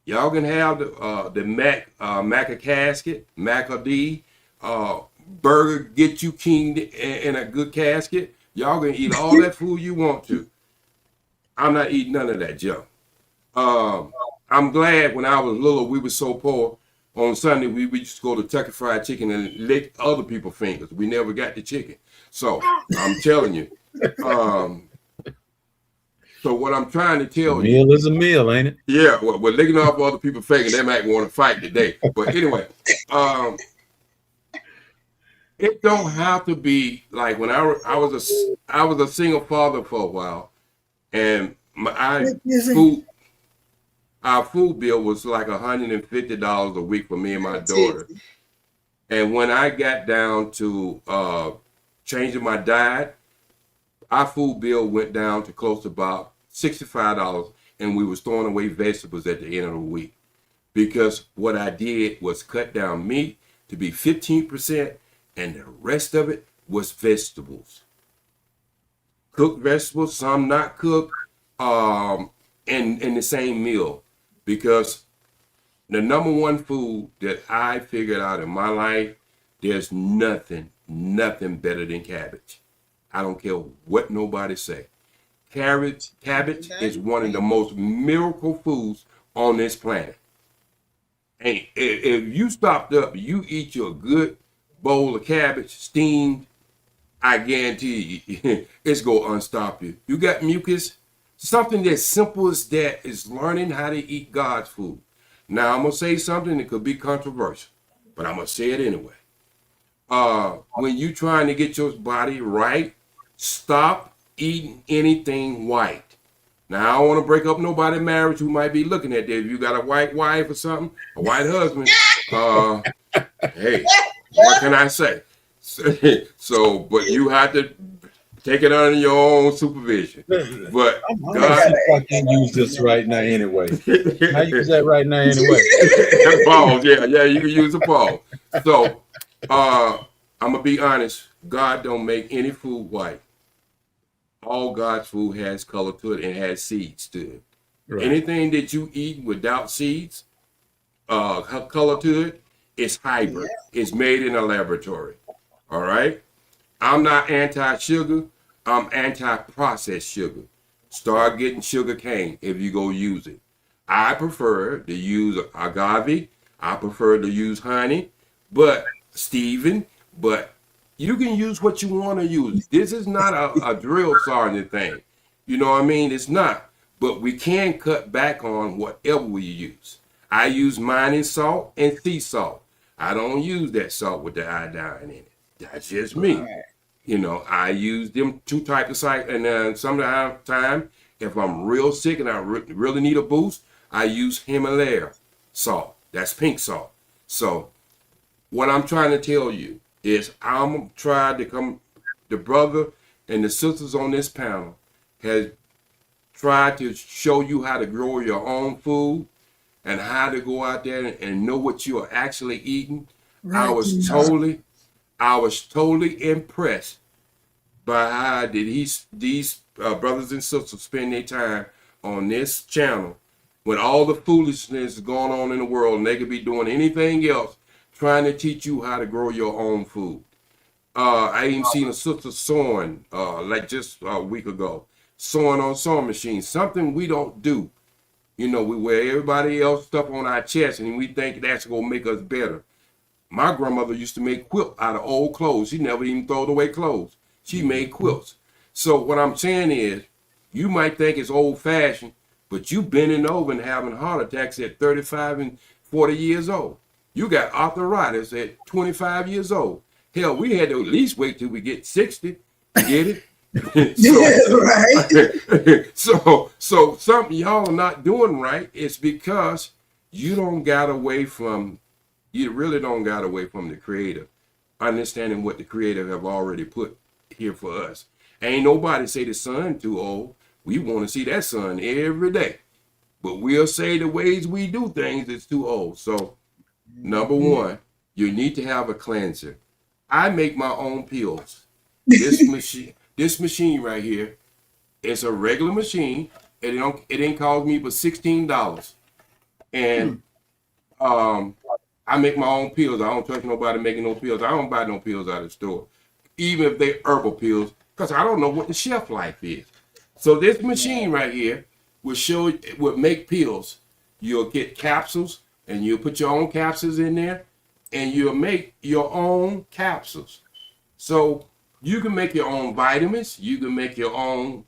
Y'all can have the Maca casket, Maca D, Burger Get You King in a good casket. Y'all can eat all that food you want to. I'm not eating none of that junk. I'm glad when I was little, we were so poor. On Sunday, we used to go to Kentucky Fried Chicken and lick other people's fingers. We never got the chicken. So I'm telling you. So what I'm trying to tell you. Meal is a meal, ain't it? Yeah, well, we're licking off other people's fingers. They might want to fight today. But anyway, it don't have to be like when I was a single father for a while, and our food bill was like $150 a week for me and my daughter. And when I got down to changing my diet, our food bill went down to close to about $65, and we was throwing away vegetables at the end of the week. Because what I did was cut down meat to be 15%, and the rest of it was vegetables. Cooked vegetables, some not cooked, in the same meal. Because the number one food that I figured out in my life, there's nothing better than cabbage. I don't care what nobody say. Cabbage is one of the most miracle foods on this planet. And if you stopped up, you eat your good bowl of cabbage, steamed, I guarantee you, it's going to unstop you. You got mucus. Something as simple as that is learning how to eat God's food. Now, I'm going to say something that could be controversial, but I'm going to say it anyway. When you're trying to get your body right, stop eating anything white. Now, I don't want to break up nobody's marriage who might be looking at that. If you got a white wife or something, a white husband, hey, what can I say? So, but you have to take it under your own supervision. But I'm gonna see if I can use this right now anyway. I use that right now anyway. Pause. Yeah, you can use a pause. So, I'm gonna be honest. God don't make any food white. All God's food has color to it and has seeds to it. Right. Anything that you eat without seeds, color to it, it's hybrid. It's made in a laboratory. All right. I'm not anti-sugar. I'm anti-processed sugar. Start getting sugar cane if you go use it. I prefer to use agave. I prefer to use honey, but you can use what you want to use. This is not a drill sergeant thing. You know what I mean? It's not. But we can cut back on whatever we use. I use mining salt and sea salt. I don't use that salt with the iodine in it. That's just me. Right. You know, I use them two types of salt, and then sometimes if I'm real sick and I really need a boost, I use Himalaya salt. That's pink salt. So what I'm trying to tell you is I'm trying to come, the brother and the sisters on this panel has tried to show you how to grow your own food and how to go out there and know what you are actually eating. Right. I was totally impressed by how these brothers and sisters spend their time on this channel when all the foolishness is going on in the world and they could be doing anything else, trying to teach you how to grow your own food. I even seen a sister sewing like just a week ago, sewing on sewing machines, something we don't do. You know, we wear everybody else stuff on our chest and we think that's gonna make us better. My grandmother used to make quilts out of old clothes. She never even throw away clothes. She made quilts. So what I'm saying is, you might think it's old fashioned, but you bending over and having heart attacks at 35 and 40 years old. You got arthritis at 25 years old. Hell, we had to at least wait till we get 60 to get it. Right. So something y'all are not doing right is because you really don't got away from the creator, understanding what the creator have already put here for us. Ain't nobody say the sun too old. We want to see that sun every day, but we'll say the ways we do things is too old. So number one, you need to have a cleanser. I make my own pills. This machine right here, it's a regular machine. It ain't cost me but $16. And I make my own pills. I don't trust nobody making no pills. I don't buy no pills out of the store, even if they herbal pills, because I don't know what the shelf life is. So this machine right here will make pills. You'll get capsules, and you'll put your own capsules in there, and you'll make your own capsules. So you can make your own vitamins. You can make your own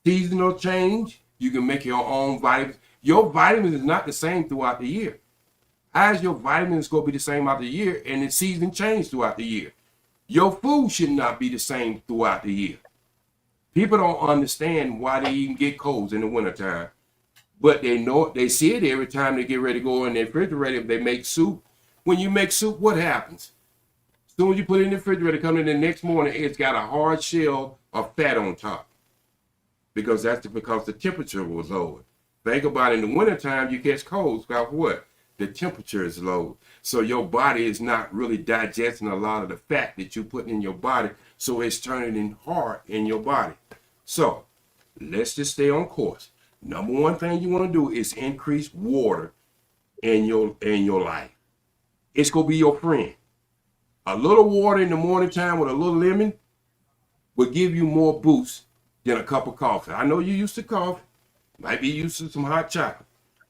seasonal change. You can make your own vitamins. Your vitamins is not the same throughout the year. How is your vitamins going to be the same out the year and the season change throughout the year? Your food should not be the same throughout the year. People don't understand why they even get colds in the wintertime. But they see it every time they get ready to go in the refrigerator. If they make soup, when you make soup, what happens? As soon as you put it in the refrigerator, come in the next morning, it's got a hard shell of fat on top. Because because the temperature was lower. Think about it, in the wintertime, you catch colds. About what? The temperature is low. So your body is not really digesting a lot of the fat that you put in your body. So it's turning in hard in your body. So let's just stay on course. Number one thing you want to do is increase water in your life. It's going to be your friend. A little water in the morning time with a little lemon will give you more boost than a cup of coffee. I know you're used to coffee. Might be used to some hot chocolate.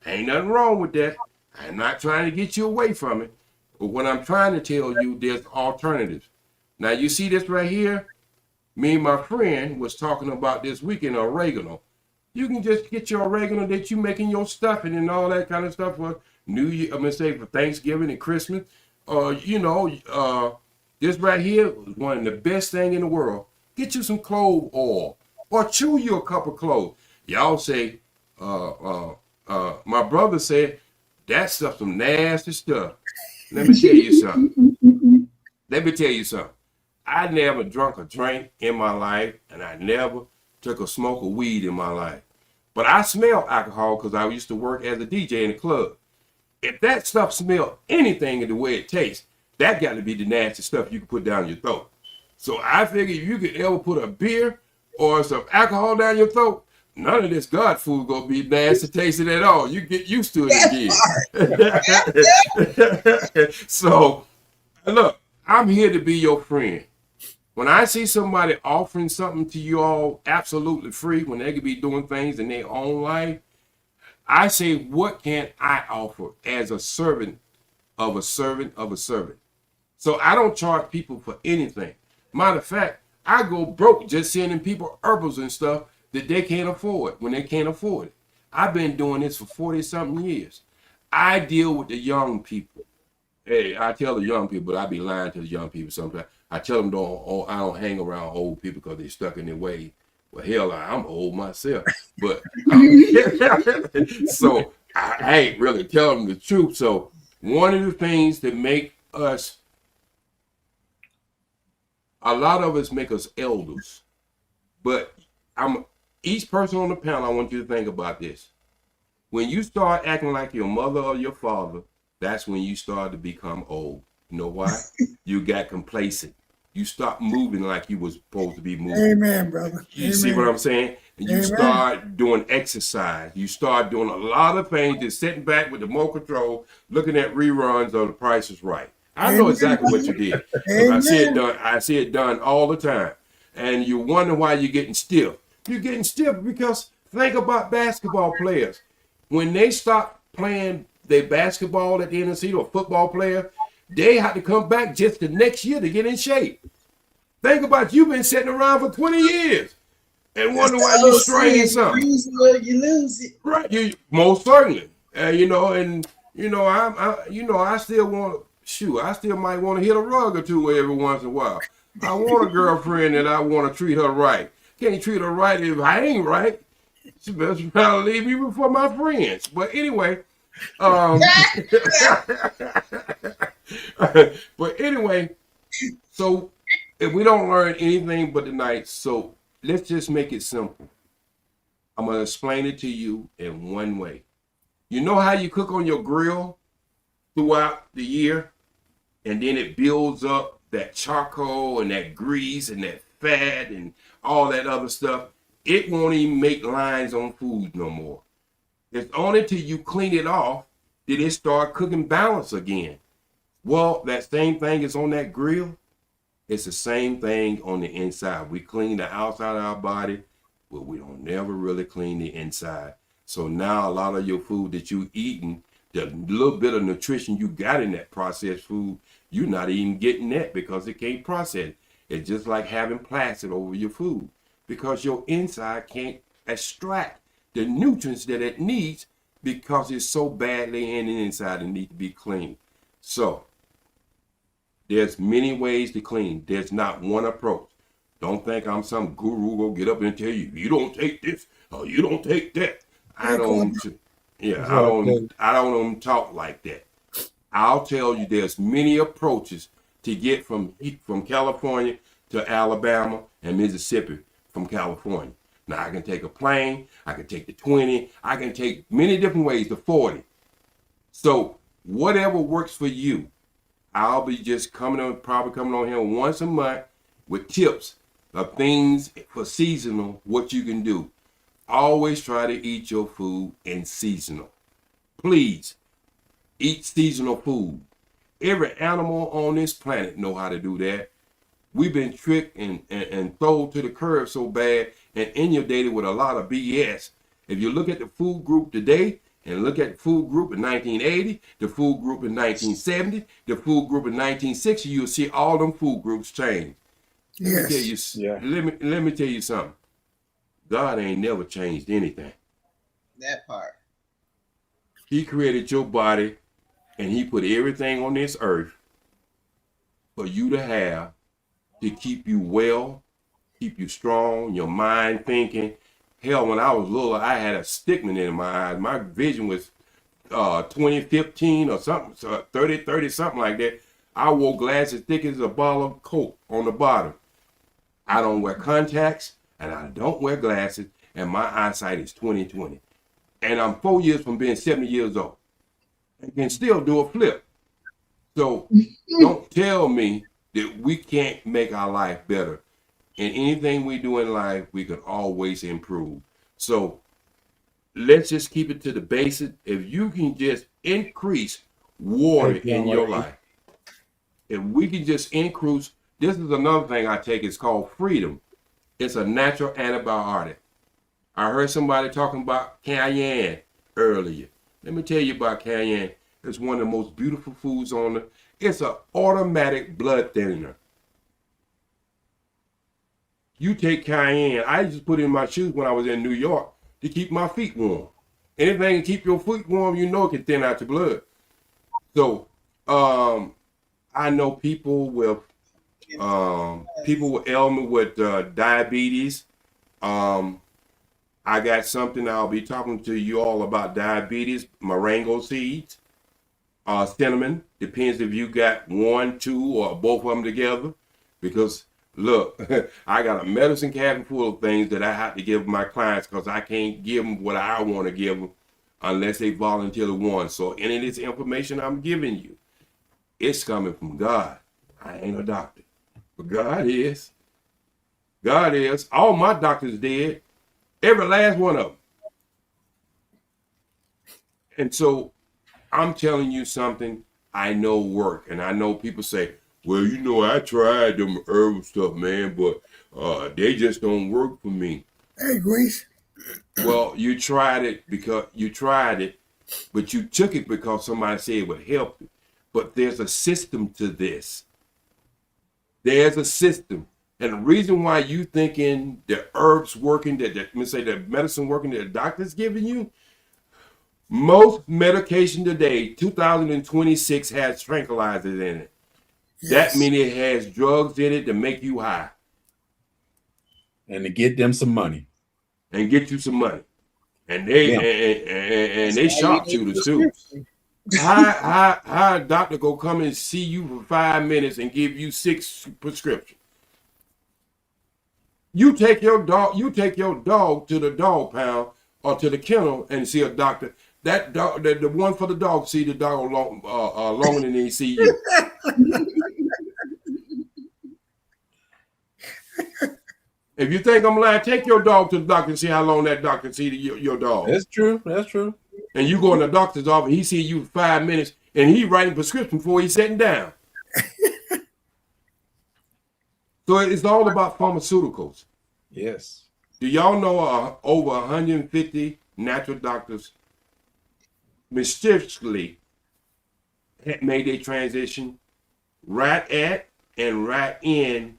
Ain't nothing wrong with that. I'm not trying to get you away from it. But what I'm trying to tell you, there's alternatives. Now, you see this right here? Me and my friend was talking about this weekend, oregano. You can just get your oregano that you making your stuffing and all that kind of stuff for New Year. I'm gonna say for Thanksgiving and Christmas. This right here is one of the best thing in the world. Get you some clove oil or chew you a cup of clove. Y'all say, my brother said, that's some nasty stuff. Let me tell you something. I never drunk a drink in my life, and I never took a smoke of weed in my life. But I smell alcohol because I used to work as a DJ in a club. If that stuff smells anything in the way it tastes, that got to be the nasty stuff you can put down your throat. So I figure if you could ever put a beer or some alcohol down your throat, none of this God food gonna be nasty tasting at all. You get used to it again. So look, I'm here to be your friend. When I see somebody offering something to you all absolutely free, when they could be doing things in their own life, I say, what can I offer as a servant of a servant of a servant? So I don't charge people for anything. Matter of fact, I go broke just sending people herbals and stuff that they can't afford when they can't afford it. I've been doing this for 40-something years. I deal with the young people. Hey, I tell the young people, but I be lying to the young people sometimes. I tell them I don't hang around old people because they're stuck in their ways. Well, hell, I'm old myself. But so I ain't really telling them the truth. So one of the things that make us, a lot of us make us elders. But each person on the panel, I want you to think about this. When you start acting like your mother or your father, that's when you start to become old. You know why? You got complacent. You stop moving like you were supposed to be moving. Amen, brother. You see what I'm saying? And you start doing exercise. You start doing a lot of things, just sitting back with the remote control, looking at reruns of The Price is Right. I know exactly what you did. I see it done all the time. And you wonder why you're getting stiff. You're getting stiff because think about basketball players. When they stop playing their basketball at the end of the season, or football player, they have to come back just the next year to get in shape. Think about you've been sitting around for 20 years and wonder why you're straining something. You lose it. Right, you most certainly. I still might want to hit a rug or two every once in a while. I want a girlfriend and I want to treat her right. Can't treat her right if I ain't right. She better try to leave me before my friends. But anyway, so if we don't learn anything but tonight, so let's just make it simple. I'm going to explain it to you in one way. You know how you cook on your grill throughout the year, and then it builds up that charcoal and that grease and that fat and all that other stuff? It won't even make lines on food no more. It's only till you clean it off that it start cooking balance again. Well, that same thing is on that grill. It's the same thing on the inside. We clean the outside of our body, but we don't never really clean the inside. So now a lot of your food that you eating, the little bit of nutrition you got in that processed food, you're not even getting that because it can't process it. It's just like having plastic over your food because your inside can't extract the nutrients that it needs because it's so badly in the inside and need to be cleaned. So there's many ways to clean. There's not one approach. Don't think I'm some guru go get up and tell you, you don't take this or you don't take that. I don't talk like that. I'll tell you there's many approaches to get from California to Alabama and Mississippi from California. Now I can take a plane, I can take the 20, I can take many different ways, the 40. So whatever works for you, I'll be just probably coming on here once a month with tips of things for seasonal, what you can do. Always try to eat your food in seasonal. Please eat seasonal food. Every animal on this planet know how to do that. We've been tricked and thrown to the curb so bad and inundated with a lot of BS. If you look at the food group today and look at the food group in 1980, the food group in 1970, the food group in 1960, you'll see all them food groups change. Let me tell you something. God ain't never changed anything. That part. He created your body and he put everything on this earth for you to have to keep you well, keep you strong, your mind thinking. Hell, when I was little, I had a stigma in my eyes. My vision was 20/15 or something, so 30 something like that. I wore glasses thick as a bottle of Coke on the bottom. I don't wear contacts, and I don't wear glasses, and my eyesight is 20/20. And I'm 4 years from being 70 years old and can still do a flip. So don't tell me that we can't make our life better. In anything we do in life, we can always improve. So let's just keep it to the basics. If you can just increase water in your life, if we can just increase, this is another thing I take, it's called freedom. It's a natural antibiotic. I heard somebody talking about cayenne earlier. Let me tell you about cayenne. It's one of the most beautiful foods on the, it's an automatic blood thinner. You take cayenne, I used to put it in my shoes when I was in New York to keep my feet warm. Anything to keep your feet warm, you know it can thin out your blood. So I know people with ailment with diabetes. I got something I'll be talking to you all about diabetes, moringa seeds, cinnamon. Depends if you got one, two, or both of them together. Because look, I got a medicine cabinet full of things that I have to give my clients because I can't give them what I want to give them unless they volunteer to one. So any of this information I'm giving you, it's coming from God. I ain't a doctor, but God is. God is. All my doctors dead. Every last one of them. And so I'm telling you something I know work. And I know people say, well, you know, I tried them herbal stuff, man, but they just don't work for me. Hey, Grease. Well, you tried it, but you took it because somebody said it would help you. But there's a system to this. There's a system. And the reason why you thinking the herbs working, the medicine working that the doctor's giving you, most medication today, 2026, has tranquilizers in it. Yes. That means it has drugs in it to make you high. And to get them some money. And get you some money. And they and they sharpshooters too. How a doctor go come and see you for 5 minutes and give you 6 prescriptions? You take your dog to the dog pound or to the kennel and see a doctor. That dog, the one for the dog, see the dog longer than he see you. If you think I'm lying, take your dog to the doctor and see how long that doctor see your dog. That's true. That's true. And you go in the doctor's office, he see you for 5 minutes, and he writing prescription before he's sitting down. So it's all about pharmaceuticals. Yes. Do y'all know over 150 natural doctors mysteriously made a transition right at and right in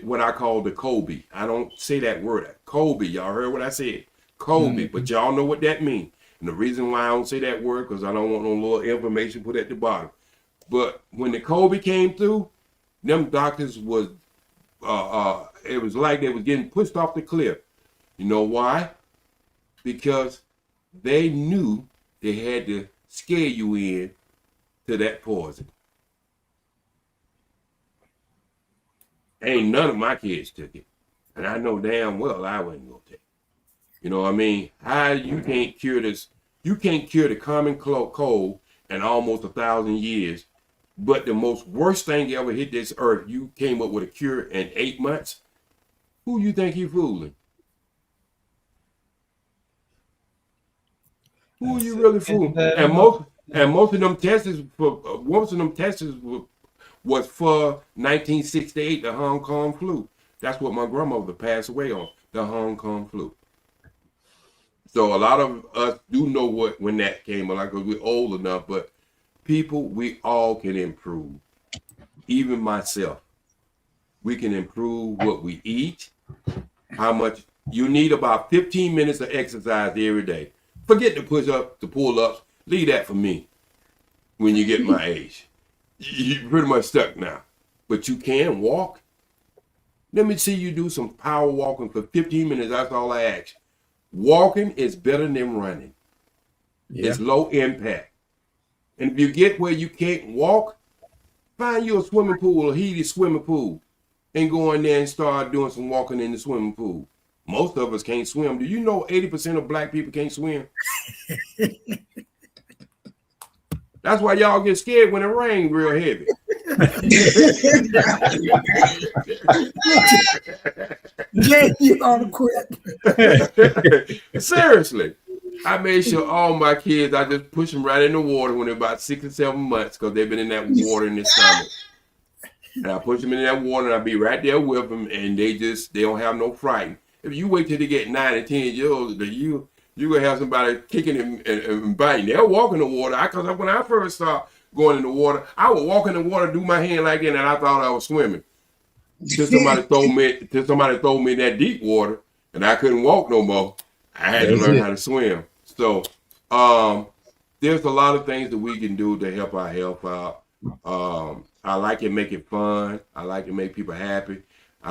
what I call the Kobe. I don't say that word. Kobe. Y'all heard what I said. Kobe. But y'all know what that means. And the reason why I don't say that word, because I don't want no little information put at the bottom. But when the Kobe came through, them doctors was, it was like they was getting pushed off the cliff. You know why? Because they knew they had to scare you in to that poison. Ain't none of my kids took it. And I know damn well I wasn't going to take it. You know what I mean? How you can't cure this? You can't cure the common cold in almost 1,000 years. But the most worst thing ever hit this earth, you came up with a cure in 8 months. Who you think you fooling? Who are you really fooling? And most of them tests was for 1968, the Hong Kong flu. That's what my grandmother passed away on, the Hong Kong flu. So a lot of us do know when that came along because we're old enough, but people, we all can improve. Even myself. We can improve what we eat, how much. You need about 15 minutes of exercise every day. Forget the push-ups, the pull-ups. Leave that for me when you get my age. You're pretty much stuck now. But you can walk. Let me see you do some power walking for 15 minutes. That's all I ask. Walking is better than running. Yeah. It's low impact. And if you get where you can't walk, Find you a swimming pool, a heated swimming pool, and go in there and start doing some walking in the swimming pool. Most of us can't swim. Do you know 80% of black people can't swim? That's why y'all get scared when it rains real heavy. Jay, you ought to quit. Seriously. I made sure all my kids, I just push them right in the water when they're about 6 or 7 months because they've been in that water in the summer. And I push them in that water and I be right there with them and they don't have no fright. If you wait till they get 9 or 10 years old, you're going to have somebody kicking and biting. They'll walk in the water. Because when I first started going in the water, I would walk in the water, do my hand like that, and I thought I was swimming. Till somebody throw me in that deep water and I couldn't walk no more. I had to learn how to swim. So there's a lot of things that we can do to help our health out. I like to make it fun. I like to make people happy. I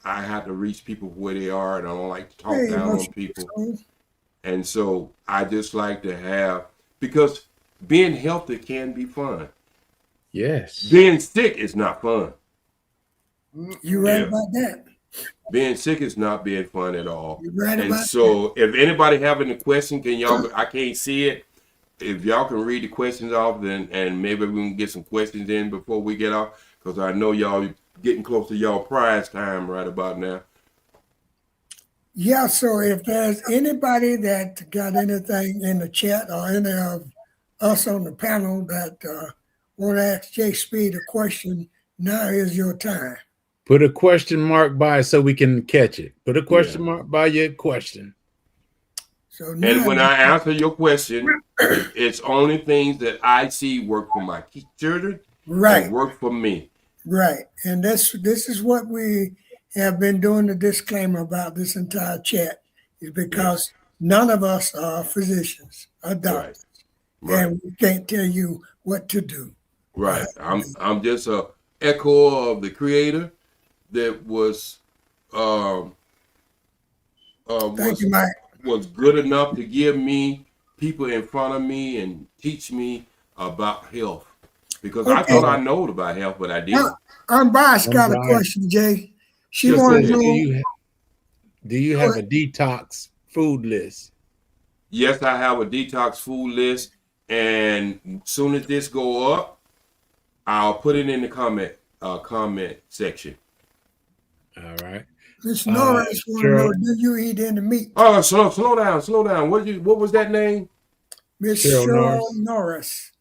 have to reach people where they are, and I don't like to talk down on people. And so I just like to have, because being healthy can be fun. Yes. Being sick is not fun. You're right about that. Being sick is not being fun at all. You're right And about so if anybody having a question, I can't see it. If y'all can read the questions off, and maybe we can get some questions in before we get off, because I know y'all getting close to y'all prize time right about now. Yeah, so if there's anybody that got anything in the chat or any of us on the panel that want to ask Jay Speed a question, now is your time. Put a question mark by it so we can catch it. Put a question mark by your question. So now, And when I answer your question, it's only things that I see work for my children right, and work for me. right. And this is what we have been doing the disclaimer about this entire chat, is because none of us are physicians or doctors. Right. And we can't tell you what to do. Right. I'm just a echo of the creator that was Thank you, Mike. was good enough to give me people in front of me and teach me about health, because I thought I know about health, but I didn't. Unbiased got a question, Jay. She Just wanted says, to know. do you have a detox food list? Yes, I have a detox food list, and as soon as this go up, I'll put it in the comment section. All right. Miss Norris want to know, do you eat any meat? Oh, slow down. What was that name? Miss Cheryl Cheryl Norris.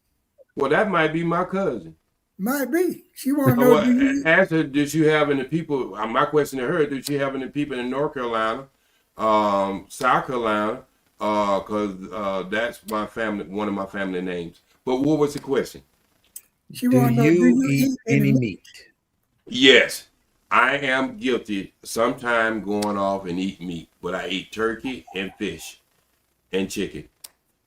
Well, that might be my cousin. Might be. She want to know, do you Ask her, did you have any people? My question to her: did she have any people in North Carolina, South Carolina? Because that's my family, one of my family names. But what was the question? She Do want to know, do you you eat any meat? Yes, I am guilty sometime going off and eat meat, but I eat turkey and fish and chicken.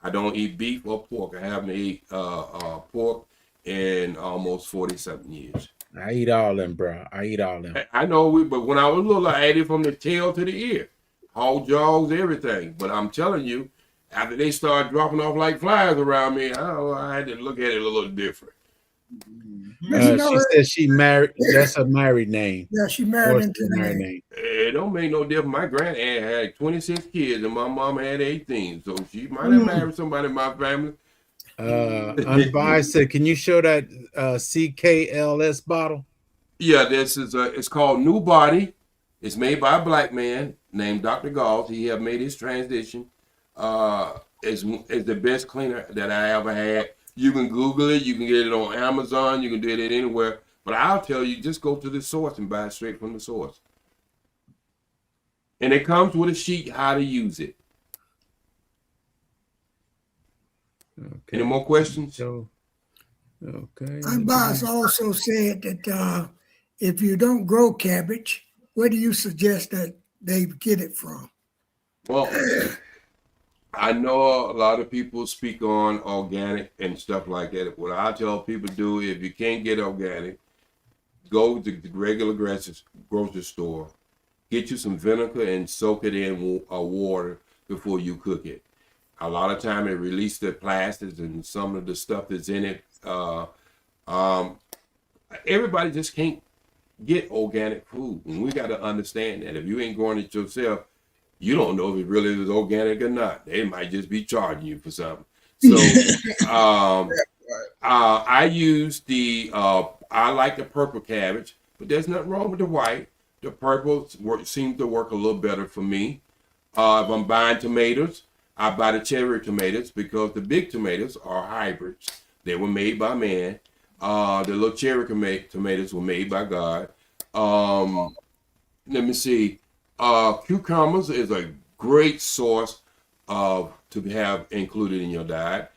I don't eat beef or pork. I haven't eaten pork in almost 40-something years. I eat all them, bro. I eat all them. I know, but when I was little, I ate it from the tail to the ear, hog jaws, everything. But I'm telling you, after they started dropping off like flies around me, I had to look at it a little different. She says she married. That's her married name. Yeah, she married What's into her the married name. name? It don't make no difference. My granddad had 26 kids and my mom had 18. So she might have married somebody in my family. Unbiased said, can you show that CKLS bottle? Yeah, this is it's called New Body. It's made by a black man named Dr. Gauls. He have made his transition. It's the best cleaner that I ever had. You can Google it. You can get it on Amazon. You can do it anywhere. But I'll tell you, just go to the source and buy it straight from the source. And it comes with a sheet how to use it. Okay. Any more questions? So, okay. Unbiased also said that if you don't grow cabbage, where do you suggest that they get it from? Well, I know a lot of people speak on organic and stuff like that. What I tell people to do, if you can't get organic, go to the regular grocery store, get you some vinegar and soak it in water before you cook it. A lot of time it releases the plastics and some of the stuff that's in it. everybody just can't get organic food. And we got to understand that if you ain't growing it yourself, you don't know if it really is organic or not. They might just be charging you for something. So I use I like the purple cabbage, but there's nothing wrong with the white. The purple seems to work a little better for me. If I'm buying tomatoes, I buy the cherry tomatoes because the big tomatoes are hybrids. They were made by man. The little cherry tomatoes were made by God. Let me see. Cucumbers is a great source to have included in your diet.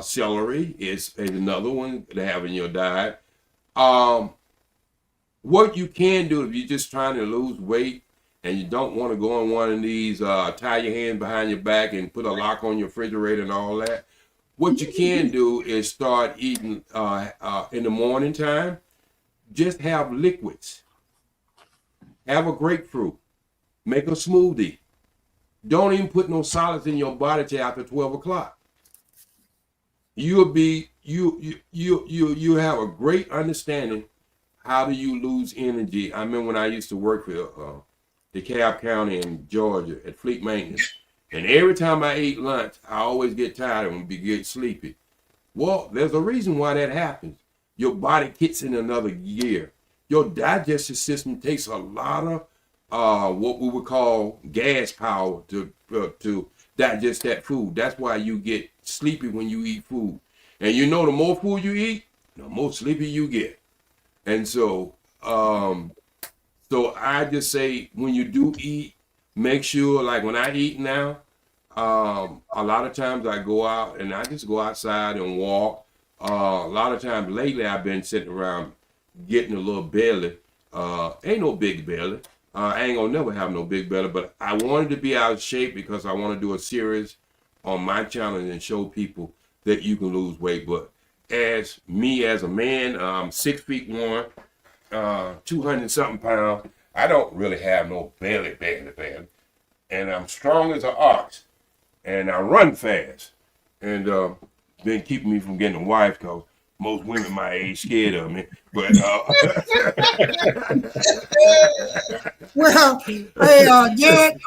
Celery is another one to have in your diet. What you can do if you're just trying to lose weight and you don't want to go on one of these, tie your hands behind your back and put a lock on your refrigerator and all that. What you can do is start eating in the morning time. Just have liquids. Have a grapefruit. Make a smoothie. Don't even put no solids in your body till after 12 o'clock. You'll be you have a great understanding how do you lose energy. I remember when I used to work for DeKalb County in Georgia at Fleet Maintenance, and every time I ate lunch, I always get tired and get sleepy. Well, there's a reason why that happens. Your body kicks in another gear. Your digestive system takes a lot of what we would call gas power to digest that food. That's why you get sleepy when you eat food. And you know, the more food you eat, the more sleepy you get. And so I just say when you do eat, make sure, like when I eat now, a lot of times I go out and I just go outside and walk. A lot of times lately I've been sitting around getting a little belly. Ain't no big belly. I ain't gonna never have no big belly, but I wanted to be out of shape because I want to do a series on my channel and show people that you can lose weight. But as me as a man, I'm 6'1", 200 something pounds. I don't really have no belly, and I'm strong as an ox, and I run fast, and been keeping me from getting a wife because most women my age scared of me. But well, hey, Jed,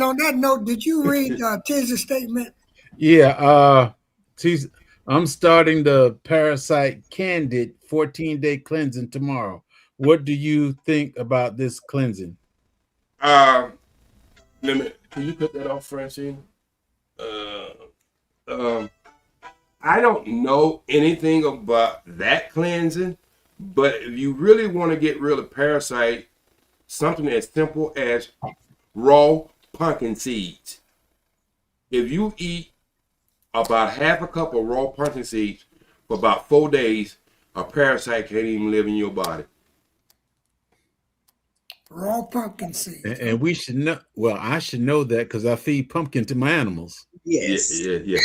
on that note, did you read Tiz's statement? Yeah, I'm starting the Parasite Candid 14-day cleansing tomorrow. What do you think about this cleansing? can you cut that off, Francine? I don't know anything about that cleansing, but if you really want to get rid of parasite, something as simple as raw pumpkin seeds. If you eat about half a cup of raw pumpkin seeds for about 4 days, a parasite can't even live in your body. Raw pumpkin seeds. And we should know. Well, I should know that because I feed pumpkin to my animals. Yes. Yeah.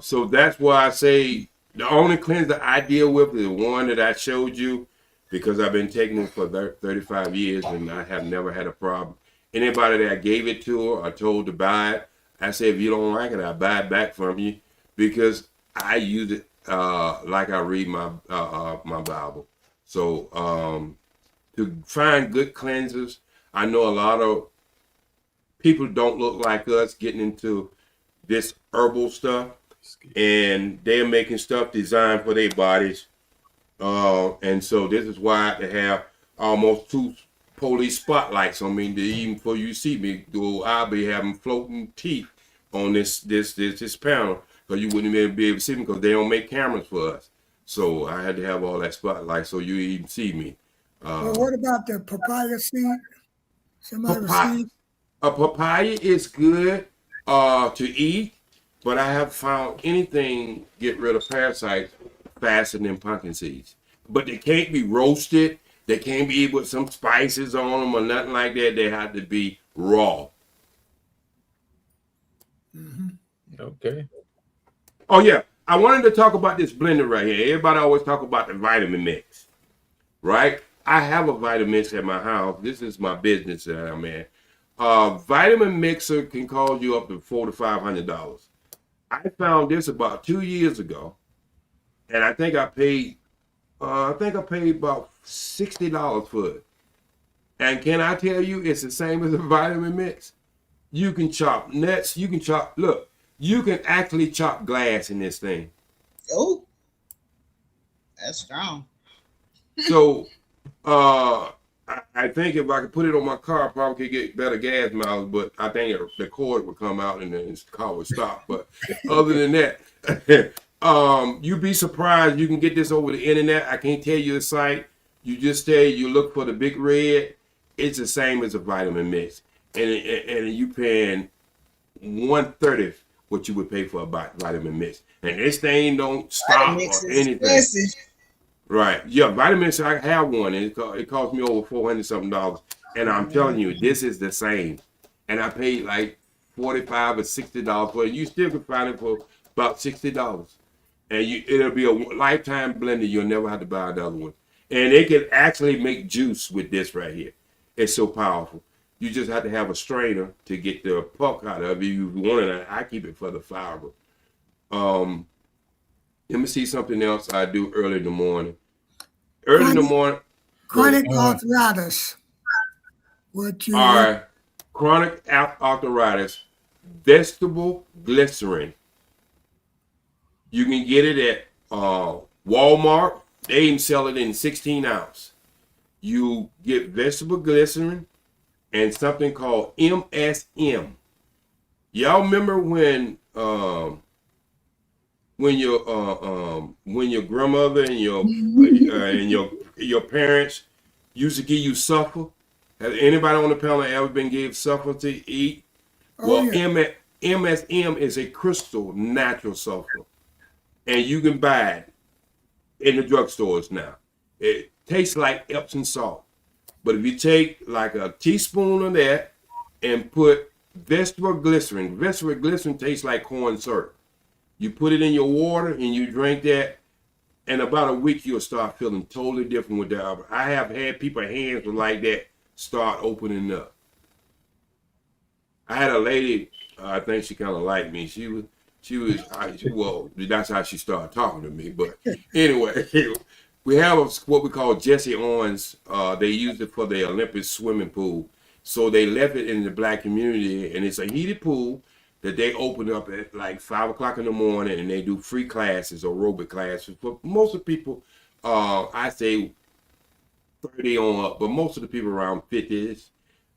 So that's why I say the only cleanser I deal with is the one that I showed you, because I've been taking it for 35 years and I have never had a problem. Anybody that I gave it to or told to buy it, I say, if you don't like it, I'll buy it back from you, because I use it like I read my Bible. So to find good cleansers, I know a lot of people don't look like us getting into this herbal stuff, and they're making stuff designed for their bodies. And so this is why I have almost 2 police spotlights on me. Even before you see me, I'll be having floating teeth on this panel, because you wouldn't even be able to see me because they don't make cameras for us. So I had to have all that spotlight so you even see me. Well, what about the papaya seed? A papaya is good to eat, but I have found anything get rid of parasites faster than pumpkin seeds. But they can't be roasted. They can't be with some spices on them or nothing like that. They have to be raw. Mm-hmm. Okay. Oh yeah, I wanted to talk about this blender right here. Everybody always talk about the vitamin mix, right? I have a vitamin mix at my house. This is my business that I'm in. Vitamin mixer can cost you up to $400 to $500. I found this about 2 years ago. and I think I paid about $60 for it. And can I tell you, it's the same as a vitamin mix. You can chop nuts. You can chop. Look, you can actually chop glass in this thing. Oh, that's strong. So, I think if I could put it on my car, I probably could get better gas mileage. But I think the cord would come out and then the car would stop. But other than that, you'd be surprised. You can get this over the internet. I can't tell you the site. You just say you look for the Big Red. It's the same as a vitamin mix, and you paying 1/30 what you would pay for a vitamin mix. And this thing don't stop Vitamix or is anything. expensive. Right. Yeah, vitamins, I have one, and it cost me over $400 something. And I'm telling you, this is the same. And I paid like $45 or $60 for it. You still can find it for about $60. And it'll be a lifetime blender. You'll never have to buy another one. And they can actually make juice with this right here. It's so powerful. You just have to have a strainer to get the pulp out of it. If you want it, I keep it for the fiber. Let me see something else I do early in the morning. Early in the morning. Chronic arthritis. What you All right. Chronic arthritis. Vegetable glycerin. You can get it at Walmart. They even sell it in 16 ounce. You get vegetable glycerin and something called MSM. Y'all remember when your grandmother and your parents used to give you supper? Has anybody on the panel ever been given supper to eat? Oh, Well, yeah. MSM is a crystal natural sulfur, and you can buy it in the drugstores now. It tastes like Epsom salt, but if you take like a teaspoon of that and put vegetable glycerin tastes like corn syrup. You put it in your water and you drink that, in about a week you'll start feeling totally different with that. I have had people's hands like that start opening up. I had a lady, I think she kind of liked me. Well, that's how she started talking to me. But anyway, we have what we call Jesse Owens. They used it for the Olympic swimming pool. So they left it in the black community, and it's a heated pool that they open up at like 5 o'clock in the morning, and they do free classes, aerobic classes. For most of the people, I say 30 on up, but most of the people around 50s.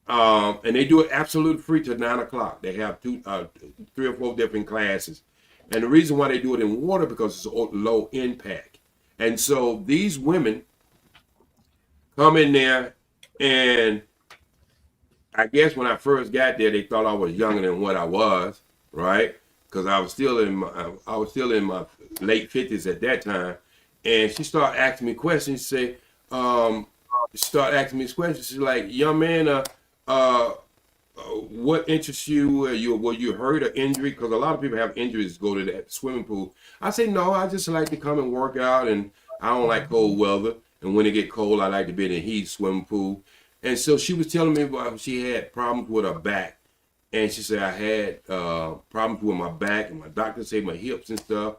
And they do it absolutely free till 9 o'clock. They have 3 or 4 different classes. And the reason why they do it in water because it's low impact. And so these women come in there, and I guess when I first got there, they thought I was younger than what I was, right? Because I was still in my late 50s at that time. And she started asking me questions. She's like, young man, what interests you? Were you hurt or injured? Because a lot of people have injuries go to that swimming pool. I say, no, I just like to come and work out, and I don't like cold weather. And when it get cold, I like to be in a heat swimming pool. And so she was telling me about she had problems with her back. And she said, I had problems with my back, and my doctor said my hips and stuff.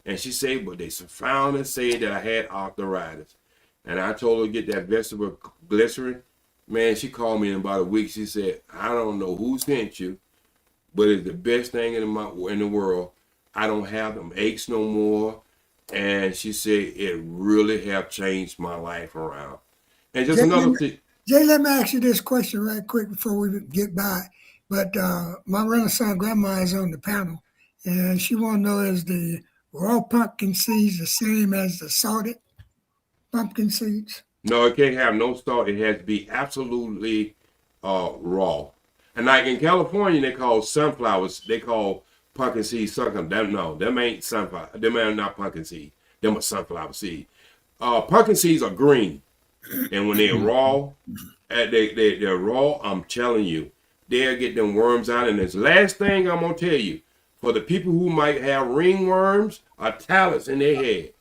And she said, but they found and said that I had arthritis. And I told her to get that vegetable glycerin. Man, she called me in about a week. She said, I don't know who sent you, but it's the best thing in the world. I don't have them aches no more. And she said, it really have changed my life around. And just another thing. Jay, let me ask you this question right quick before we get by. But my Renaissance grandma is on the panel, and she want to know, is the raw pumpkin seeds the same as the salted pumpkin seeds? No, it can't have no salt. It has to be absolutely raw. And like in California, they call sunflowers, they call pumpkin seeds sunflower. No, them ain't sunflower. Them are not pumpkin seed. Them are sunflower seed. Pumpkin seeds are green. And when they're raw, they're raw, I'm telling you, they'll get them worms out. And this last thing I'm going to tell you, for the people who might have ringworms or tallots in their head,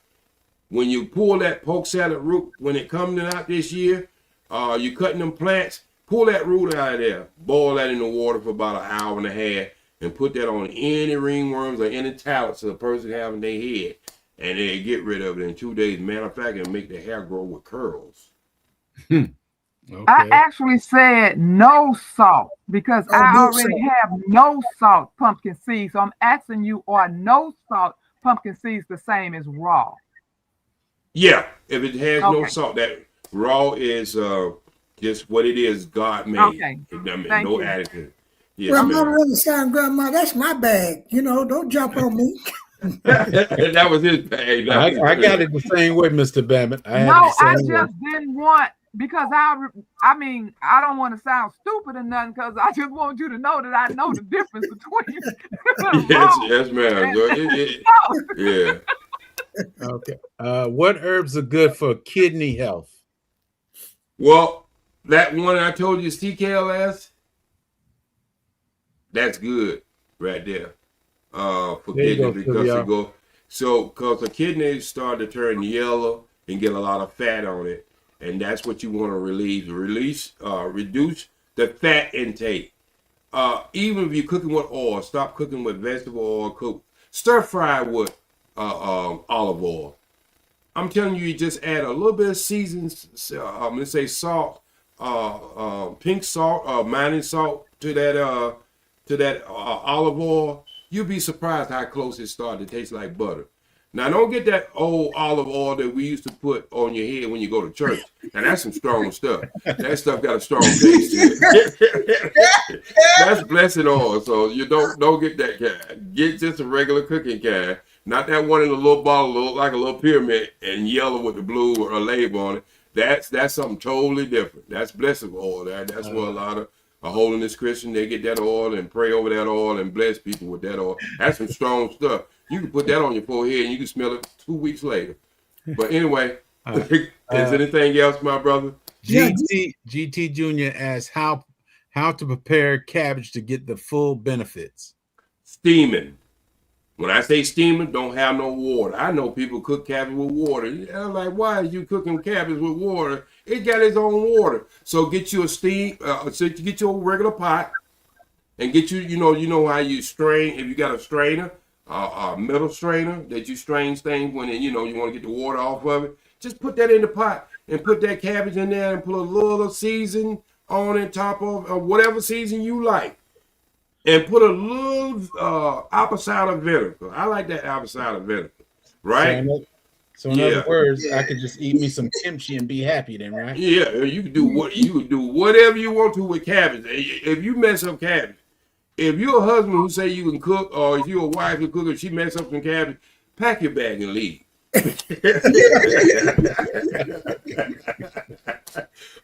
when you pull that poke salad root, when it comes out this year, you cutting them plants, pull that root out of there, boil that in the water for about an hour and a half, and put that on any ringworms or any tallots a person have in their head. and they get rid of it in 2 days. Matter of fact, and make the hair grow with curls. Okay. I actually said no salt because Oh, I no already have no salt pumpkin seeds. So I'm asking you, are no salt pumpkin seeds the same as raw? Yeah, if it has no Okay. salt, that raw is just what it is, God made. Okay. I mean, Thank no you. additive. Yes, Well, my ma'am. brother son, grandma, that's my bag. You know, don't jump on me. That was his bag. I got it the same way, Mr. Babbitt. I had No, it I the same way. just didn't want because I mean, I don't want to sound stupid or nothing because I just want you to know that I know the difference between Yes, raw yes, ma'am. and So yeah. Okay. What herbs are good for kidney health? Well, that one I told you, CKLS, that's good right there. For There you kidney go, because Sylvia. it go because the kidneys start to turn yellow and get a lot of fat on it, and that's what you want to reduce the fat intake. Even if you're cooking with oil, stop cooking with vegetable oil. Cook stir fry with olive oil. I'm telling you, you just add a little bit of seasoned, let's say salt, pink salt, mining salt to that olive oil. You'll be surprised how close it starts to taste like butter. Now, don't get that old olive oil that we used to put on your head when you go to church. Now, that's some strong stuff. That stuff got a strong taste to it. That's blessed oil, so you don't get that kind. Get just a regular cooking kind. Not that one in a little bottle, look like a little pyramid and yellow with the blue or a label on it. That's something totally different. That's blessed oil. That's what a lot of a holiness Christian, they get that oil and pray over that oil and bless people with that oil. That's some strong stuff. You can put that on your forehead and you can smell it 2 weeks later. But anyway, is anything else, my brother? GT Jr. asks how to prepare cabbage to get the full benefits. Steaming. When I say steaming, don't have no water. I know people cook cabbage with water. I'm like, why are you cooking cabbage with water? It got its own water. So get you a so get you a regular pot and get you know how you strain. If you got a strainer, a metal strainer that you strain things when you want to get the water off of it, just put that in the pot and put that cabbage in there and put a little season on it, top of whatever season you like. And put a little apple cider vinegar. I like that apple cider vinegar, right? So in other words, I could just eat me some kimchi and be happy then, right? Yeah, you can do whatever you want to with cabbage. If you mess up cabbage, if you're a husband who say you can cook, or if you're a wife who cook and she mess up some cabbage, pack your bag and leave.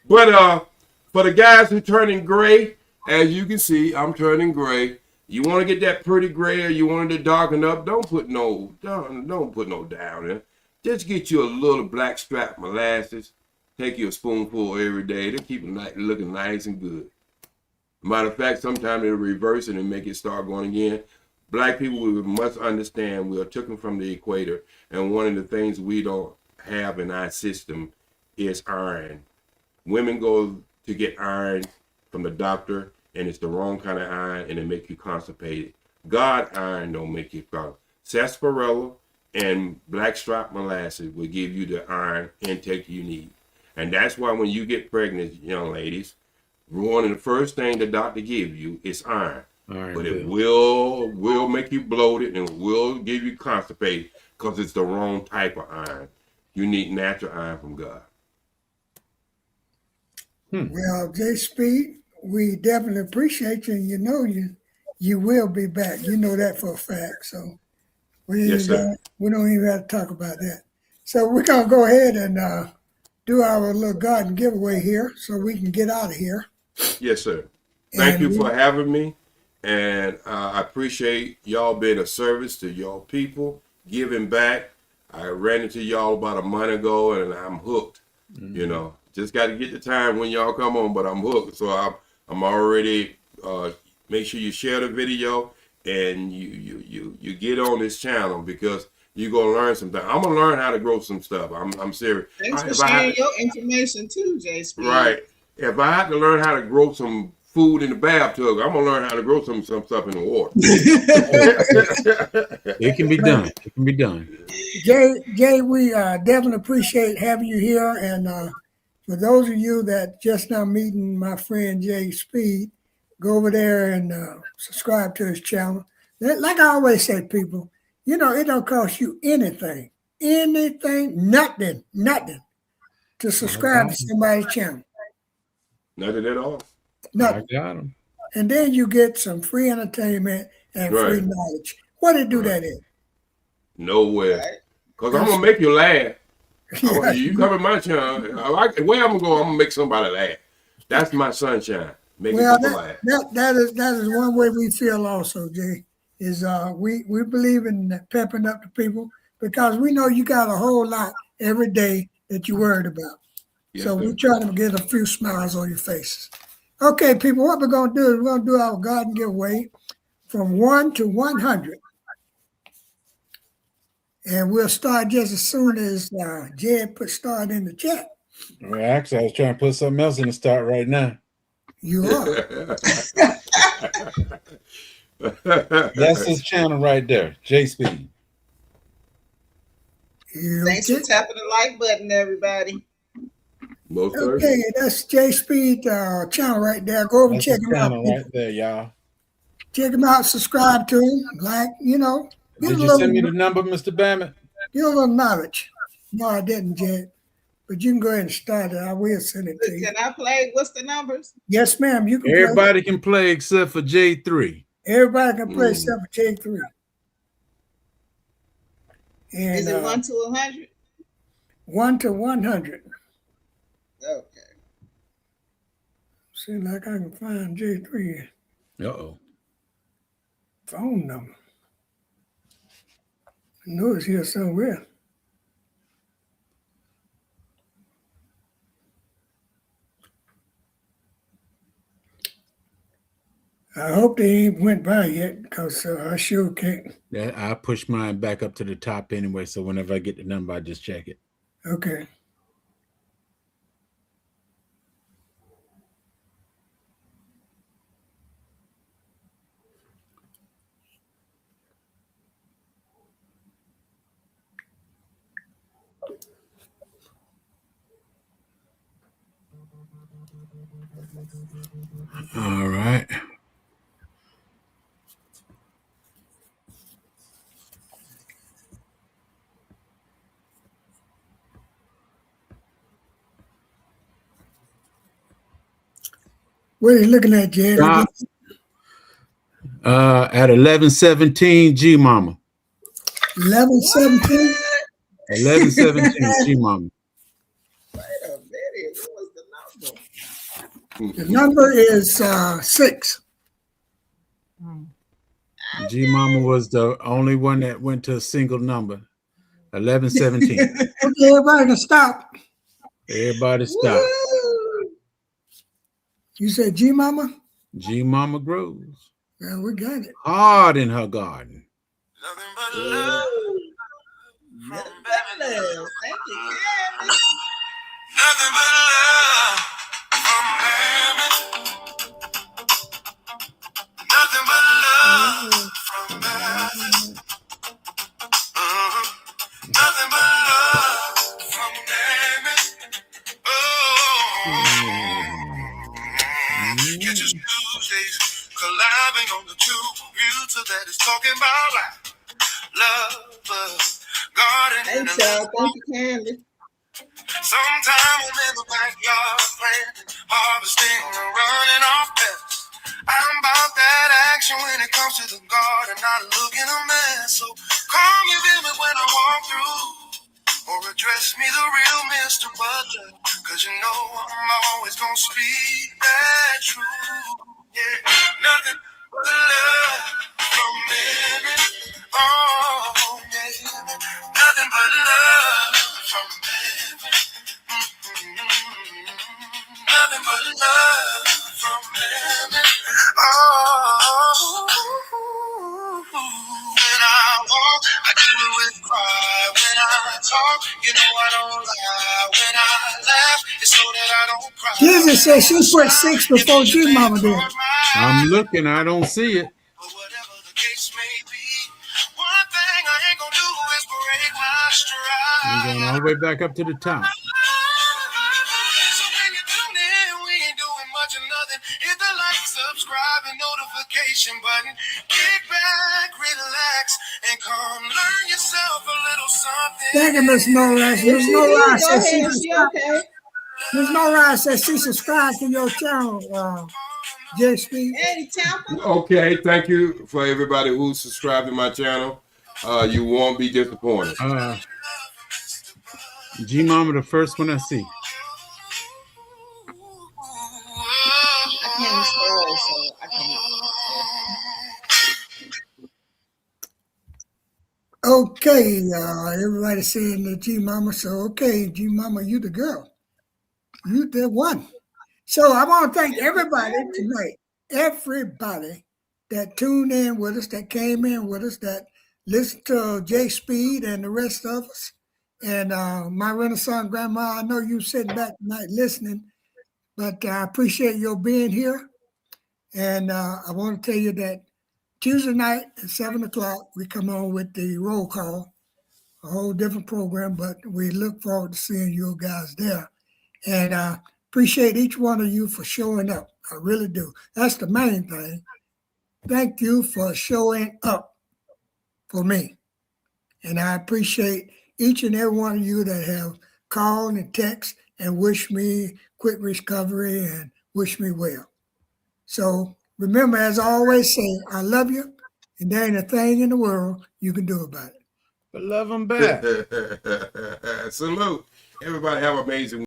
But for the guys who turning gray, as you can see, I'm turning gray. You want to get that pretty gray, or you want it to darken up? Don't put no down in. Just get you a little blackstrap molasses. Take you a spoonful every day. They'll keep it looking nice and good. Matter of fact, sometimes it'll reverse it and make it start going again. Black people, we must understand we are taken from the equator, and one of the things we don't have in our system is iron. Women go to get iron from the doctor, and it's the wrong kind of iron, and it make you constipated. God iron don't make you constipated. Sarsaparilla and blackstrap molasses will give you the iron intake you need. And that's why when you get pregnant, young ladies, one of the first thing the doctor gives you is iron. But it will make you bloated and will give you constipated because it's the wrong type of iron. You need natural iron from God. Well, J Speed, we definitely appreciate you, and you will be back. You know that for a fact. So we don't even have to talk about that. So we're gonna go ahead and do our little garden giveaway here, so we can get out of here. Yes, sir. Thank you for having me, and I appreciate y'all being a service to y'all people, giving back. I ran into y'all about a month ago, and I'm hooked. Just got to get the time when y'all come on, but I'm hooked. So I'm already. Make sure you share the video and you get on this channel because you're gonna learn something. I'm gonna learn how to grow some stuff. I'm serious. Thanks for sharing your information too, J Speed. Right. If I had to learn how to grow some food in the bathtub. I'm gonna learn how to grow some stuff in the water. It can be done. It can be done. Jay, we definitely appreciate having you here. And for those of you that just now meeting my friend Jay Speed, go over there and subscribe to his channel. Like I always say, people, you know, it don't cost you anything, nothing to subscribe to somebody's channel. Nothing at all. Nothing. I got him. And then you get some free entertainment and free knowledge. What to do that in? Nowhere. Because I'm going to make you laugh. You come in my channel. Where I'm going to go, I'm going to make somebody laugh. That's my sunshine. Making people laugh. That is one way we feel also, Jay, is we believe in pepping up the people because we know you got a whole lot every day that you're worried about. Yes, so we try to get a few smiles on your faces. Okay, people, what we're going to do is we're going to do our garden giveaway from 1 to 100. And we'll start just as soon as Jed put start in the chat. Well, actually, I was trying to put something else in the start right now. You are. That's his channel right there, Jay Speed. Thanks for tapping the like button, everybody. Okay, that's Jay Speed channel right there. Go over and check him out. Right there, y'all. Check him out. Subscribe to him. Like, you know. Did you send me the number, Mr. Bammett? Get a little knowledge. No, I didn't, Jed. But you can go ahead and start it. I will send it to you. Can I play? What's the numbers? Yes, ma'am. You can. Everybody can play except for J3. Everybody can play except for J3. And, is it 1 to 100? 1 to 100. Okay. Seems like I can find J3. Uh-oh. Phone number. I know it's here somewhere. I hope they ain't went by yet because I sure can't. Yeah, I push mine back up to the top anyway, so whenever I get the number, I just check it. Okay. All right. What are you looking at, Jed? At 11:17, G Mama. 11:17? 11:17, G Mama. Wait a minute. What was the number? The number is 6. G Mama was the only one that went to a single number. 11:17. Okay, everybody can stop. Everybody stop. You said G Mama? G Mama grows. Yeah, we got it. Hard in her garden. Nothing but love. Nothing but love. Thank you, Candy. Nothing but love from Mammoth. Nothing but love from Mammoth. Nothing but love from Mammoth. Oh. Catch us Tuesdays, collabing on the tube. Realtor that is talking about love, garden. Thanks, y'all. Thank you, Candy. Sometime I'm in the backyard planting, harvesting, running off pests. I'm about that action when it comes to the garden, not looking a mess. So call me, feel me when I walk through, or address me the real Mr. Butler, cause you know I'm always gonna speak that truth. Yeah, nothing but love from Mammoth. Oh, yeah, nothing but love from Mammoth. Nothing but love from Mammoth. Oh, when I walk, I do it with pride. When I talk, you know I don't lie. When I laugh, it's so that I don't cry. Susie said she put 6 before G Mama did. I'm looking. I don't see it. But whatever the case may be, one thing I ain't gonna do is break my stride. I'm going all the way back up to the top. So when you tune in, we ain't doing much of nothing. Hit the like, subscribe, and notification button. Kick back, relax, and come learn yourself a little something. Thank you, Miss Norris. Miss Go Norris said ahead, she okay. Miss Norris said she subscribed to your channel, J Speed. Hey, Tampa. Okay, thank you for everybody who subscribed to my channel. You won't be disappointed. G Mama, the first one I see. I can't scroll, so I can't. Okay, everybody saying the G Mama. So okay, G Mama, you the girl. You the one. So I want to thank everybody tonight. Everybody that tuned in with us, that came in with us, that listened to J Speed and the rest of us. And my Renaissance grandma, I know you sitting back tonight listening, but I appreciate your being here. And I want to tell you that Tuesday night at 7 o'clock, we come on with the roll call, a whole different program, but we look forward to seeing you guys there. And I appreciate each one of you for showing up. I really do. That's the main thing. Thank you for showing up for me. And I appreciate each and every one of you that have called and text and wish me quick recovery and wish me well. So remember, as I always say, I love you, and there ain't a thing in the world you can do about it. But love them back. Salute. Everybody have an amazing